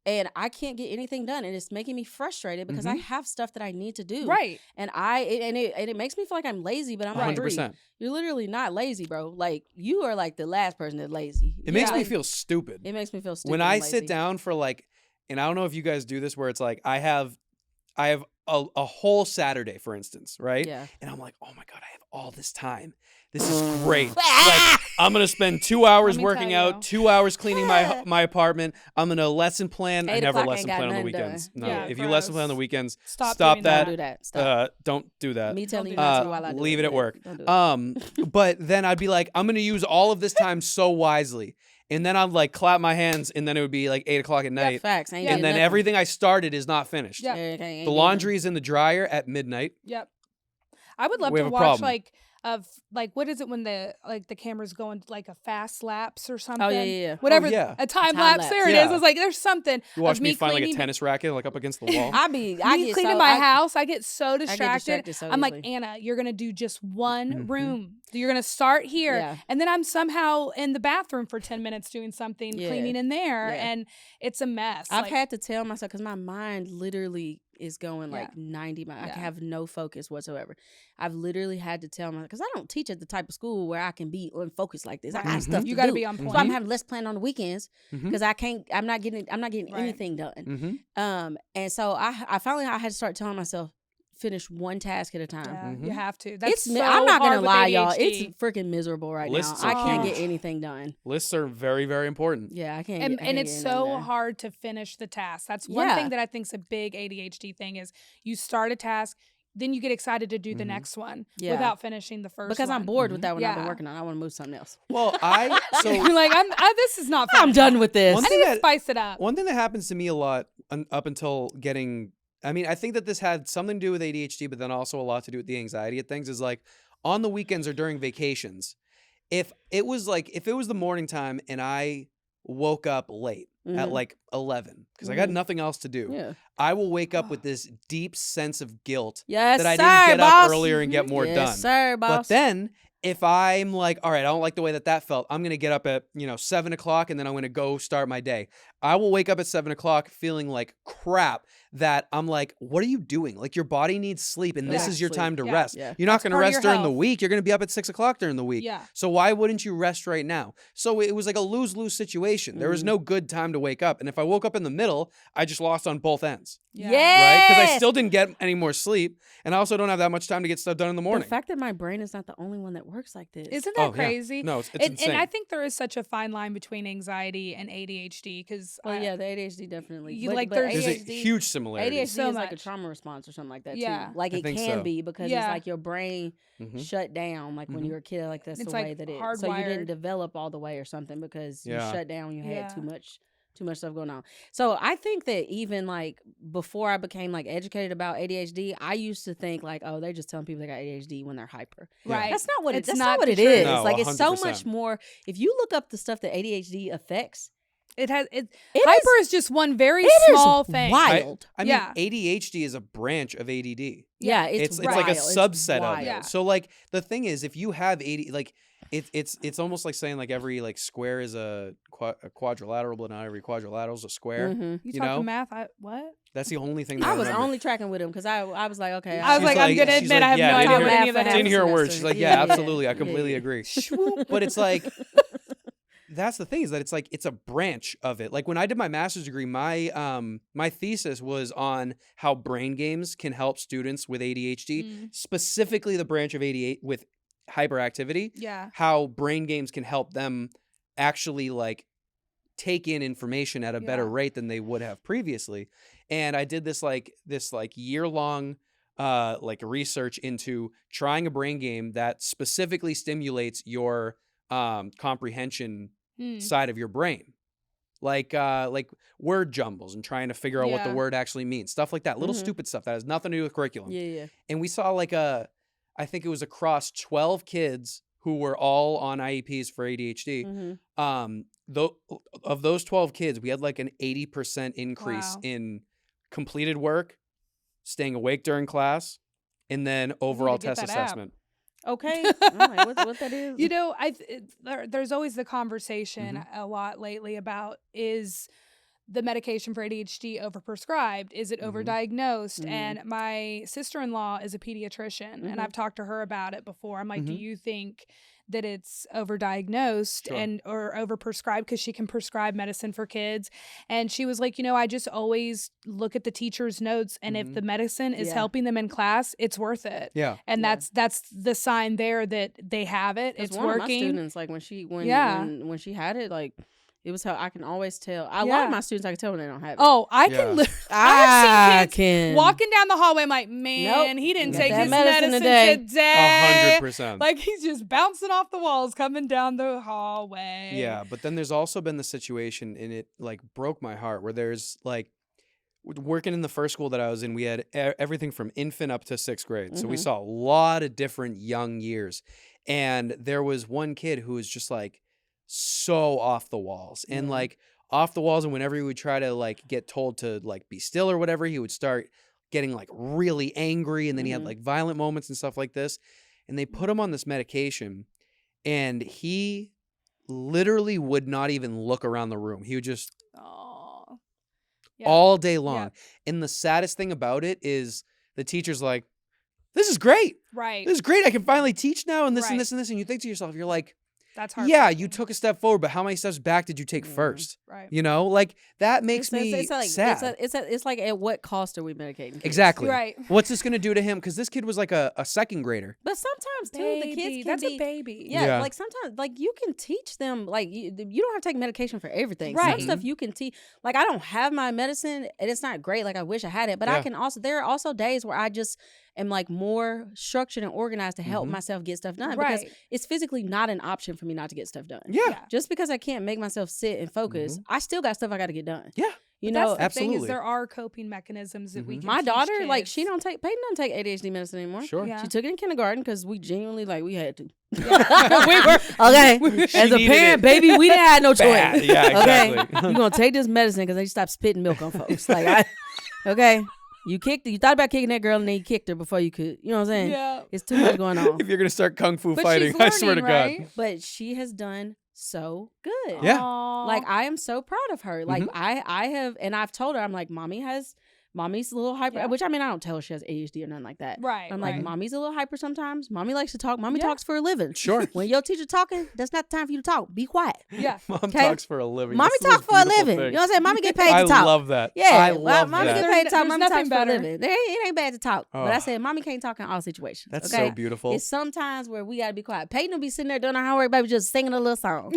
and I can't get anything done, and it's making me frustrated because I have stuff that I need to do, Right. and it makes me feel like I'm lazy, but I'm like, Bree, 100%. you're literally not lazy, bro. Like you are like the last person that's lazy. It makes me Like, feel stupid. It makes me feel stupid. When and I lazy. sit down for like, and I don't know if you guys do this, where it's like I have a whole Saturday, for instance, right? Yeah. And I'm like, oh my God, I have all this time. This is great. Like, I'm gonna spend 2 hours Let me working tell out, you. 2 hours cleaning my apartment. I'm gonna lesson plan. I 8 never o'clock lesson ain't got plan on the nothing done. weekends. No, Yeah, if you lesson plan on the gross. weekends, Stop stop doing that. Don't do that. Stop. Don't do that. Me telling do you that. not to while I do Leave it but at work. Don't do it. But then I'd be like, I'm gonna use all of this time so wisely, and then I'd like clap my hands, and then it would be like 8 o'clock at night, Facts. Ain't Yeah. getting and then nothing. everything I started is not finished. Yeah. Ain't The getting laundry is in the dryer at midnight. Yep. I would love We to have a watch problem. like what is it when the camera's going like a fast lapse or something? nothing. Yeah. Whatever. yeah. A time Time lapse. lapse. There it is. Yeah. I was like, there's something. You watch of me find like a cleaning- tennis racket like up against the wall. I Me get cleaning so, my house, I get so distracted. so I'm like, easily. Anna, you're gonna do just one Mhm. room. You're gonna start here, Yeah. and then I'm somehow in the bathroom for 10 minutes doing something, Yeah. cleaning in there, Yeah. and it's a mess. I've Like, had to tell myself because my mind literally is going like Yeah. 90 miles. I Yeah. have no focus whatsoever. I've literally had to tell myself because I don't teach at the type of school where I can be unfocused like this. I got Right. stuff you got to be on So point. I'm having less plan on the weekends Mhm. because I can't. I'm not getting Right. anything done. Mm-hmm. And so I finally I had to start telling myself finish one task at a time. Yeah, Mhm. you have to. That's It's so I'm not hard gonna with lie, y'all. ADHD. It's freaking miserable right Lists now. I are can't huge. get anything done. Lists are very, very important. Yeah, I can't. and I can't it's get anything so done. hard to finish the task. That's one Yeah. thing that I think is a big ADHD thing is you start a task, then you get excited to do the Mhm. next one Yeah. without finishing the first because one. I'm bored with Mhm. that one I've been Yeah. working on. I want to move something else. Well, so You're like, this is not fun. I'm done with this. One I thing need to that- spice it up. one thing that happens to me a lot up until getting, I mean, I think that this had something to do with ADHD, but then also a lot to do with the anxiety of things is like on the weekends or during vacations, if it was the morning time and I woke up late at Mhm. like 11 because I got Mhm. nothing else to do, Yeah. I will wake up with this deep sense of guilt Yes, that I sir, didn't get boss. up earlier and get more yes, done. sir, boss. But then if I'm like, all right, I don't like the way that felt, I'm going to get up at, 7 o'clock and then I'm going to go start my day. I will wake up at 7 o'clock feeling like crap that I'm like, what are you doing? Like your body needs sleep and this Yeah. is your Sleep. time to Yeah. rest. Yeah. You're not That's going to part of rest your during the health. week. You're going to be up at 6 o'clock during the week. Yeah. So why wouldn't you rest right now? So it was like a lose-lose situation. There was Mhm. no good time to wake up. And if I woke up in the middle, I just lost on both ends. Yeah. Right? Because I Yes! still didn't get any more sleep. And I also don't have that much time to get stuff done in the morning. The fact that my brain is not the only one that works like this. Isn't that Oh, yeah. crazy? No, it's And insane. I think there is such a fine line between anxiety and ADHD because Well, yeah, the ADHD definitely. You but, like but there's- There's a ADHD, huge similarity. ADHD So is like a much. trauma response or something like that Yeah. too. Like I it think can so. be because Yeah. it's like your brain Mhm. shut down. Like when Mhm. you were a kid, like that's It's the like way that it. So you hardwired. didn't develop all the way or something because you Yeah. shut down. When you Yeah. had too much stuff going on. So I think that even like before I became like educated about ADHD, I used to think like, oh, they're just telling people they got ADHD when they're hyper. Yeah. right. That's not what It's that's not not what the it is. truth. No, Like it's so 100%. much more. If you look up the stuff that ADHD affects, It has it hyper is just one very it is small thing. wild. I mean, Yeah. ADHD is a branch of ADD. Yeah, It's wild. like a It's subset of wild. it. Yeah. So like the thing is, if you have it's almost like saying like every like square is a quadrilateral, but not every quadrilateral is a square. Mhm. You You talking know? math? What? That's the only thing that I was remember. only tracking with him because I was like, okay. I was She's like, I'm gonna she's admit I have yeah, no didn't idea hear- what any of that Didn't is. hear a word. She's like, yeah, Yeah. absolutely, I Yeah, completely yeah. agree. But it's like that's the thing is that it's like it's a branch of it. Like when I did my master's degree, my thesis was on how brain games can help students with ADHD, Mm. specifically the branch of ADHD with hyperactivity. Yeah. How brain games can help them actually like take in information at a better Yeah. rate than they would have previously. And I did this year-long like research into trying a brain game that specifically stimulates your comprehension Mm. side of your brain. Like word jumbles and trying to figure out what the Yeah. word actually means. Stuff like that. Little Mhm. stupid stuff that has nothing to do with curriculum. Yeah. And we saw I think it was across 12 kids who were all on IEPs for ADHD. Mm-hmm. Of those 12 kids, we had like an 80% increase Wow. in completed work, staying awake during class, and then overall get test that app. assessment. Okay. I'm like, what that is? You know, there's always the conversation a lot lately about, is the medication for ADHD overprescribed? Is it overdiagnosed? And my sister-in-law is a pediatrician, and I've talked to her about it before. I'm like, do you think that it's overdiagnosed or overprescribed? Because she can prescribe medicine for kids. And she was like, I just always look at the teacher's notes, and if the medicine is helping them in class, it's worth it. Yeah. And that's the sign there that they have it. It's one working. Of my students, like when she had it, like, it was how I can always tell. A lot of my students, I can tell when they don't have it. Oh, I can. I've seen kids walking down the hallway. I'm like, man, he didn't take his medicine today. 100%. Like, he's just bouncing off the walls coming down the hallway. Yeah, but then there's also been the situation, and it like broke my heart, where there's like, working in the first school that I was in, we had everything from infant up to 6th grade. So we saw a lot of different young years, and there was one kid who was just like so off the walls and like off the walls. And whenever he would try to like get told to like be still or whatever, he would start getting like really angry. And then he had like violent moments and stuff like this. And they put him on this medication, and he literally would not even look around the room. He would just all day long. Yeah. And the saddest thing about it is the teacher's like, this is great. Right. This is great. I can finally teach now, and this and this and this. And you think to yourself, you're like, that's hard. Yeah, you took a step forward, but how many steps back did you take first? Right. Like that makes me sad. It's like, at what cost are we medicating kids? Exactly. Right. What's this going to do to him? Because this kid was like a 2nd grader. But sometimes too, the kids can a baby. Yeah, like sometimes, like you can teach them. Like you don't have to take medication for everything. Right. Some stuff you can teach. Like I don't have my medicine, and it's not great. Like I wish I had it, but I can also. There are also days where I just am like more structured and organized to help myself get stuff done, because it's physically not an option for me not to get stuff done. Yeah. Just because I can't make myself sit and focus, I still got stuff I got to get done. Yeah. You know, that's the thing, is there are coping mechanisms that we can My daughter, kids. like, Peyton don't take ADHD medicine anymore. Sure. Yeah. She took it in kindergarten because we genuinely, like, we had to. We were, okay, as a parent, baby, we didn't have no choice. Yeah, exactly. Okay, you're going to take this medicine because they stopped spitting milk on folks. Like, okay. You thought about kicking that girl, and then you kicked her before you could. You know what I'm saying? Yeah. It's too much going on. If you're going to start kung fu But fighting, she's I swear to learning, God. But she has done so good. Yeah. Aww. Like, I am so proud of her. Like, I have, and I've told her, I'm like, Mommy's a little hyper, which I mean, I don't tell her she has ADHD or nothing like that. Right. I'm like, Mommy's a little hyper sometimes. Mommy likes to talk. Mommy talks for a living. Sure. When your teacher talking, that's not the time for you to talk. Be quiet. Yeah. Mom talks for a living. Mommy That's the talk for a most beautiful living. thing. You know what I'm saying? Mommy get paid to I talk. love that. Yeah. I love Mommy that. get paid to talk. There's Mommy nothing talks better. for a living. It ain't bad to talk. Oh. But I said, Mommy can't talk in all situations. That's okay? so beautiful. It's sometimes where we got to be quiet. Peyton will be sitting there doing her homework, baby, just singing a little song.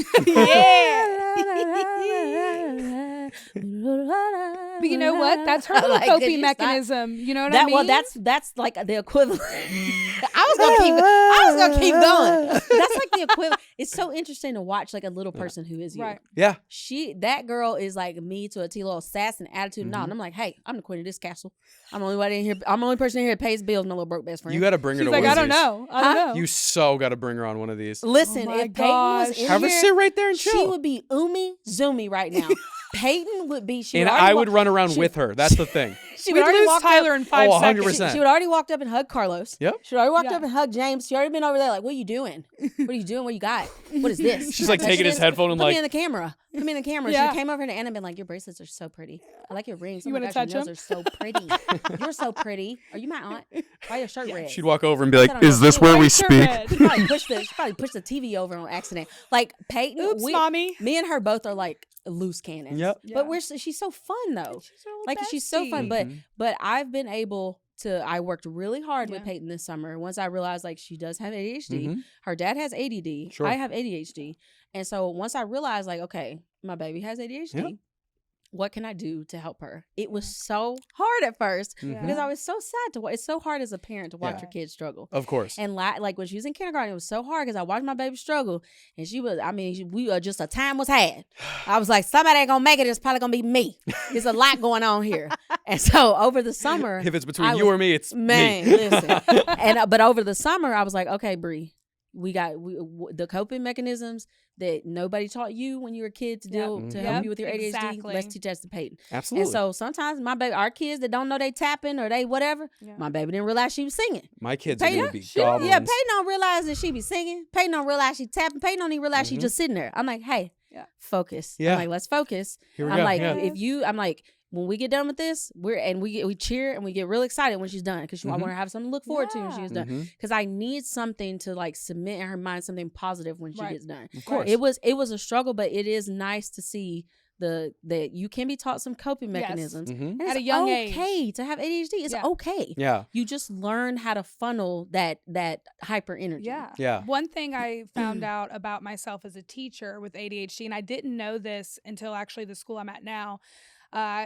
But you know what? That's her little Like, coping mechanism. You know what I mean? Well, that's like the equivalent. I was gonna keep going. That's like the equivalent. It's so interesting to watch like a little person who is you. Right. Yeah. That girl is like me to a T, little sass and attitude and all. And I'm like, hey, I'm the queen of this castle. I'm the only in here. I'm the only person in here that pays bills. My little broke best friend. You got to bring her She's to like, one I of don't these. know. I don't know. You so got to bring her on one of these. Listen, Oh my if Peyton was gosh. in Have her here, sit right there and chill. she would be zoomy right now. Peyton would be. And I would run around with her. That's the thing. She We'd would already lose walked Tyler up. in 5 Oh, seconds. 100%. She would already walked up and hugged Carlos. Yep. She would already walked Yeah. up and hugged James. She already been over there like, what are you doing? What are you doing? What you got? What is this? She's like taking his headphone and Put me like, in the camera. Put me in the camera. Yeah. She came over to Anna and been like, your bracelets are so pretty. I like your rings. You Oh my wanna gosh, your touch nails are so pretty. You're so pretty. Are you my aunt? Why your shirt red? she'd walk over and be like, I don't know. is this where we Why speak? your red? She probably pushed the TV over on accident. Like Peyton, Oops, mommy. me and her both are like loose cannons. Yep. But Yeah. she's so fun though. She's her little Like she's so fun. bestie. But I've been able to. I worked really hard with Yeah. Peyton this summer. Once I realized like she does have ADHD. Mhm. Her dad has ADD. Sure. I have ADHD. And so once I realized like, okay, my baby has ADHD. Yep. What can I do to help her? It was so hard at first Mhm. because I was so sad to watch. It's so hard as a parent to watch Yeah. your kids struggle. Of course. And like when she was in kindergarten, it was so hard because I watched my baby struggle, and she was. I mean, just a time was had. I was like, somebody ain't gonna make it. It's probably gonna be me. There's a lot going on here. And so over the summer, If it's between I you was- or me, it's man, me. listen. And but over the summer, I was like, okay, Bree, the coping mechanisms that nobody taught you when you were a kid to deal to help you with your ADHD. Exactly. Let's teach that to Peyton. Absolutely. And so sometimes our kids that don't know they tapping or they whatever, my baby didn't realize she was singing. My kids are Peyton, gonna be goblins. Yeah, Peyton don't realize that she be singing. Peyton don't realize she tapping. Peyton don't even realize she just sitting there. I'm like, hey, focus. Yeah. I'm like, let's focus. Here we I'm go. like, Yeah. I'm like, when we get done with this, we cheer and we get real excited when she's done because I want her to have something to look forward to when she's done. Because I need something to like cement in her mind something positive when she gets done. Of course, it was a struggle, but it is nice to see that you can be taught some coping mechanisms and at it's a young okay to have ADHD. It's okay. Yeah. You just learn how to funnel that hyper energy. Yeah. One thing I found out about myself as a teacher with ADHD, and I didn't know this until actually the school I'm at now,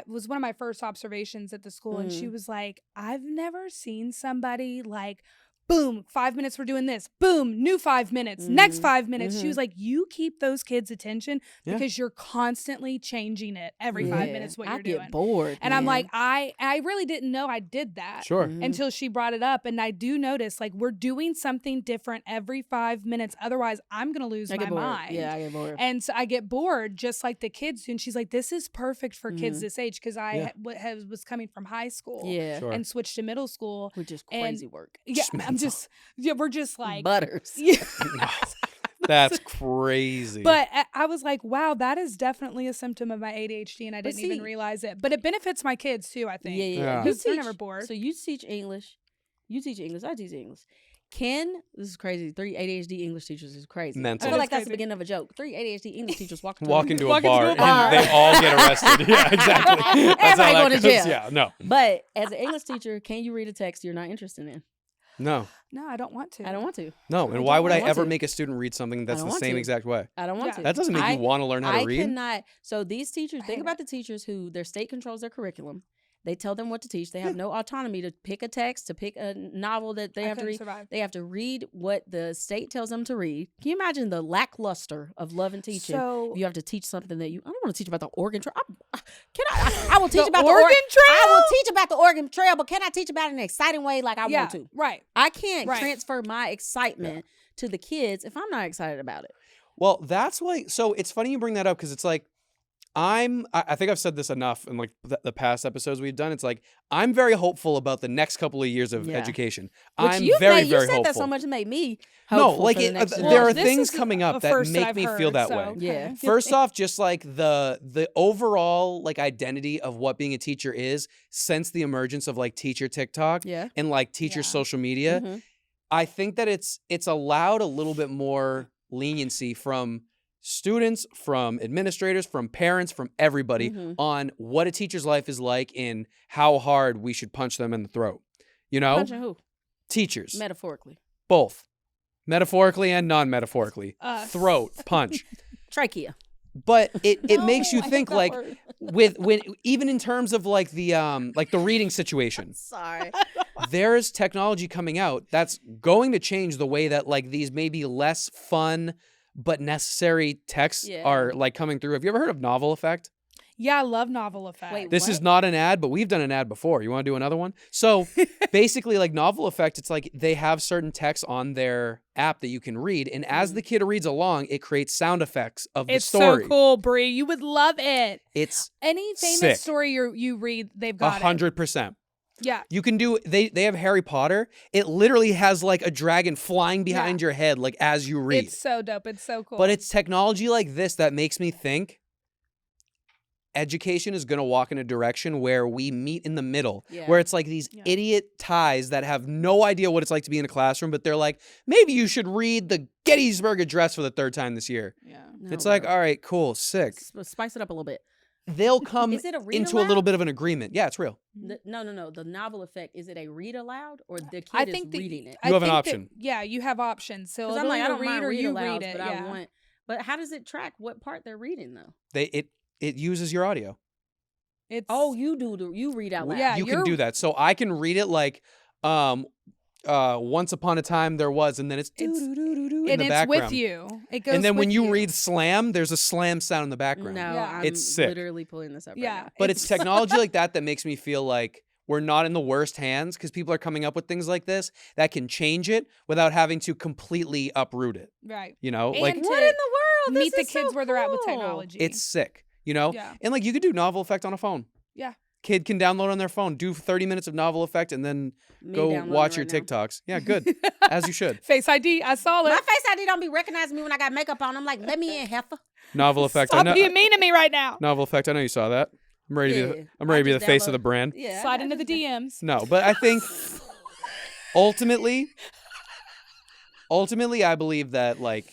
was one of my first observations at the school. And she was like, I've never seen somebody like, boom, 5 minutes, we're doing this. Boom, new 5 minutes, next 5 minutes. She was like, you keep those kids' attention because you're constantly changing it every 5 minutes what you're doing. I get bored. And I'm like, I really didn't know I did that until she brought it up. And I do notice like we're doing something different every 5 minutes. Otherwise, I'm going to lose my mind. Yeah, I get bored. And so I get bored just like the kids do. And she's like, this is perfect for kids this age because I was coming from high school and switched to middle school. Which is crazy work. Yeah, we're just like butters. That's crazy. But I was like, wow, that is definitely a symptom of my ADHD, and I didn't even realize it. But it benefits my kids too, I think. Yeah. Because they're never bored. So you teach English. I teach English. This is crazy. 3 ADHD English teachers is crazy. Mental. I feel like that's the beginning of a joke. 3 ADHD English teachers walk into a bar and they all get arrested. Yeah, exactly. Everybody going to jail. Yeah, no. But as an English teacher, can you read a text you're not interested in? No. No, I don't want to. I don't want to. No, and why would I ever make a student read something that's the same exact way? I don't want to. That doesn't make you want to learn how to read. I cannot. So these teachers, think about the teachers who their state controls their curriculum. They tell them what to teach. They have no autonomy to pick a text, to pick a novel that they have to read. Survive. They have to read what the state tells them to read. Can you imagine the lackluster of love and teaching? So, if you have to teach something that you, I don't want to teach about the Oregon Trail. I will teach about the Oregon Trail. I will teach about the Oregon Trail, but can I teach about it in an exciting way like I want to? Right. I can't transfer my excitement to the kids if I'm not excited about it. Well, that's like, so it's funny you bring that up because it's like, I think I've said this enough in like the past episodes we've done. It's like, I'm very hopeful about the next couple of years of education. I'm very hopeful. You said hopeful. that so much it made me hopeful. No, like there are things coming up that make me feel that way. Okay. Yeah. First off, just like the overall like identity of what being a teacher is since the emergence of like teacher TikTok and like teacher social media, I think that it's allowed a little bit more leniency from students, from administrators, from parents, from everybody on what a teacher's life is like and how hard we should punch them in the throat. You know? Punching who? Teachers. Metaphorically. Both. Metaphorically and non-metaphorically. Throat, punch. Trachea. But it makes you think like when even in terms of like the reading situation. Sorry. There's technology coming out that's going to change the way that like these maybe less fun but necessary texts are like coming through. Have you ever heard of novel effect? Yeah, I love novel effect. Wait, this is not an ad, but we've done an ad before. You want to do another one? So basically like novel effect, it's like they have certain texts on their app that you can read. And as the kid reads along, it creates sound effects of the story. It's so cool, Brie. You would love it. It's any famous sick. Story you read, they've got 100%. Yeah. You can do, they have Harry Potter. It literally has like a dragon flying behind your head like as you read. It's so dope. It's so cool. But it's technology like this that makes me think education is going to walk in a direction where we meet in the middle, where it's like these idiot ties that have no idea what it's like to be in a classroom, but they're like, maybe you should read the Gettysburg Address for the 3rd time this year. Yeah. It's like, all right, cool, sick. Spice it up a little bit. They'll come Is it a read into aloud? a little bit of an agreement. Yeah, it's real. No. The novel effect, is it a read aloud or the kid is reading it? You have an option. You have options. So I'm like, I don't read mind or read you alouds, read it. but but how does it track what part they're reading though? It uses your audio. It's you read out loud. Yeah, you can do that. So I can read it like once upon a time there was, and then it's in the background. with you. It goes. And then when with you read slam, there's a slam sound in the background. No, Yeah. I'm It's sick. literally pulling this up. Yeah. right now. But it's technology like that that makes me feel like we're not in the worst hands because people are coming up with things like this that can change it without having to completely uproot it. Right. You know, And like to What in the world? meet the This is kids so where they're at with cool. technology. it's sick, you know? Yeah. And like you could do novel effect on a phone. Yeah. Kid can download on their phone, do 30 minutes of novel effect, and then Me go downloading watch right your now. TikToks. Yeah, good. As you should. Face ID. I saw My it. face ID don't be recognizing me when I got makeup on. I'm like, let me in, heifer. Novel effect. I Stop know. being mean to me right now. Novel effect. I know you saw that. I'm ready to Yeah, be. I'm ready to be I the just face of the downloaded- brand. Yeah. Slide I into the just- DMs. No, but I think ultimately, I believe that like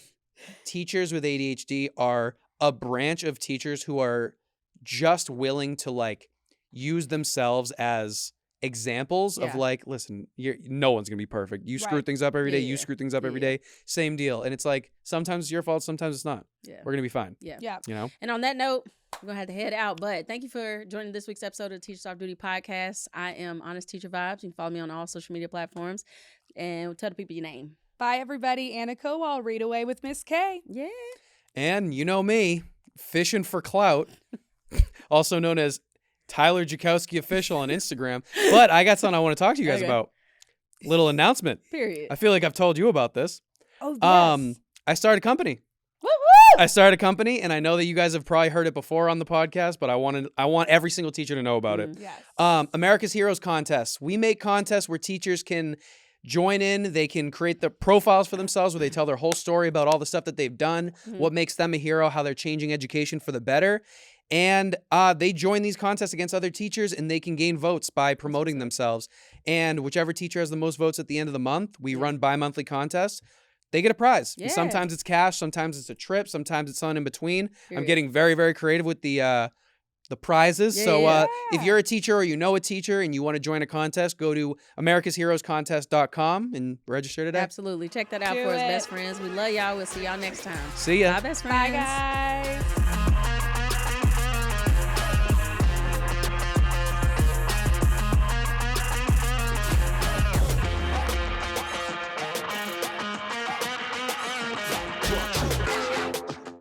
teachers with ADHD are a branch of teachers who are just willing to like use themselves as examples of Yeah. like, listen, no one's gonna be perfect. You screw Right. things up every day. You Yeah. screw things up every Yeah. day. Same deal. And it's like sometimes it's your fault, sometimes it's not. Yeah. We're gonna be fine. Yeah. Yeah. You know. And on that note, we're gonna have to head out. But thank you for joining this week's episode of the Teachers Off Duty podcast. I am Honest Teacher Vibes. You can follow me on all social media platforms and tell the people your name. Bye, everybody. Anna Kowal, Read Away with Miss K. Yeah. And you know me, fishing for clout, also known as Tyler Jakowski Official on Instagram. But I got something I want to talk to you guys Okay. about. Little announcement. Period. I feel like I've told you about this. Oh, yes. I started a company. Woo woo! I started a company, and I know that you guys have probably heard it before on the podcast, but I want every single teacher to know about it. Yes. America's Heroes Contests. We make contests where teachers can join in. They can create the profiles for themselves where they tell their whole story about all the stuff that they've done, what makes them a hero, how they're changing education for the better. And they join these contests against other teachers, and they can gain votes by promoting themselves. And whichever teacher has the most votes at the end of the month, we run bi-monthly contests. They get a prize. And Yeah. sometimes it's cash, sometimes it's a trip, sometimes it's something in between. I'm Period. getting very, very creative with the prizes. Yeah, So yeah. if you're a teacher or you know a teacher and you want to join a contest, go to americasheroescontest.com and register today. Absolutely. Check that out Do for us, it. best friends. We love y'all. We'll see y'all next time. See ya. Bye, best friends. Bye, guys.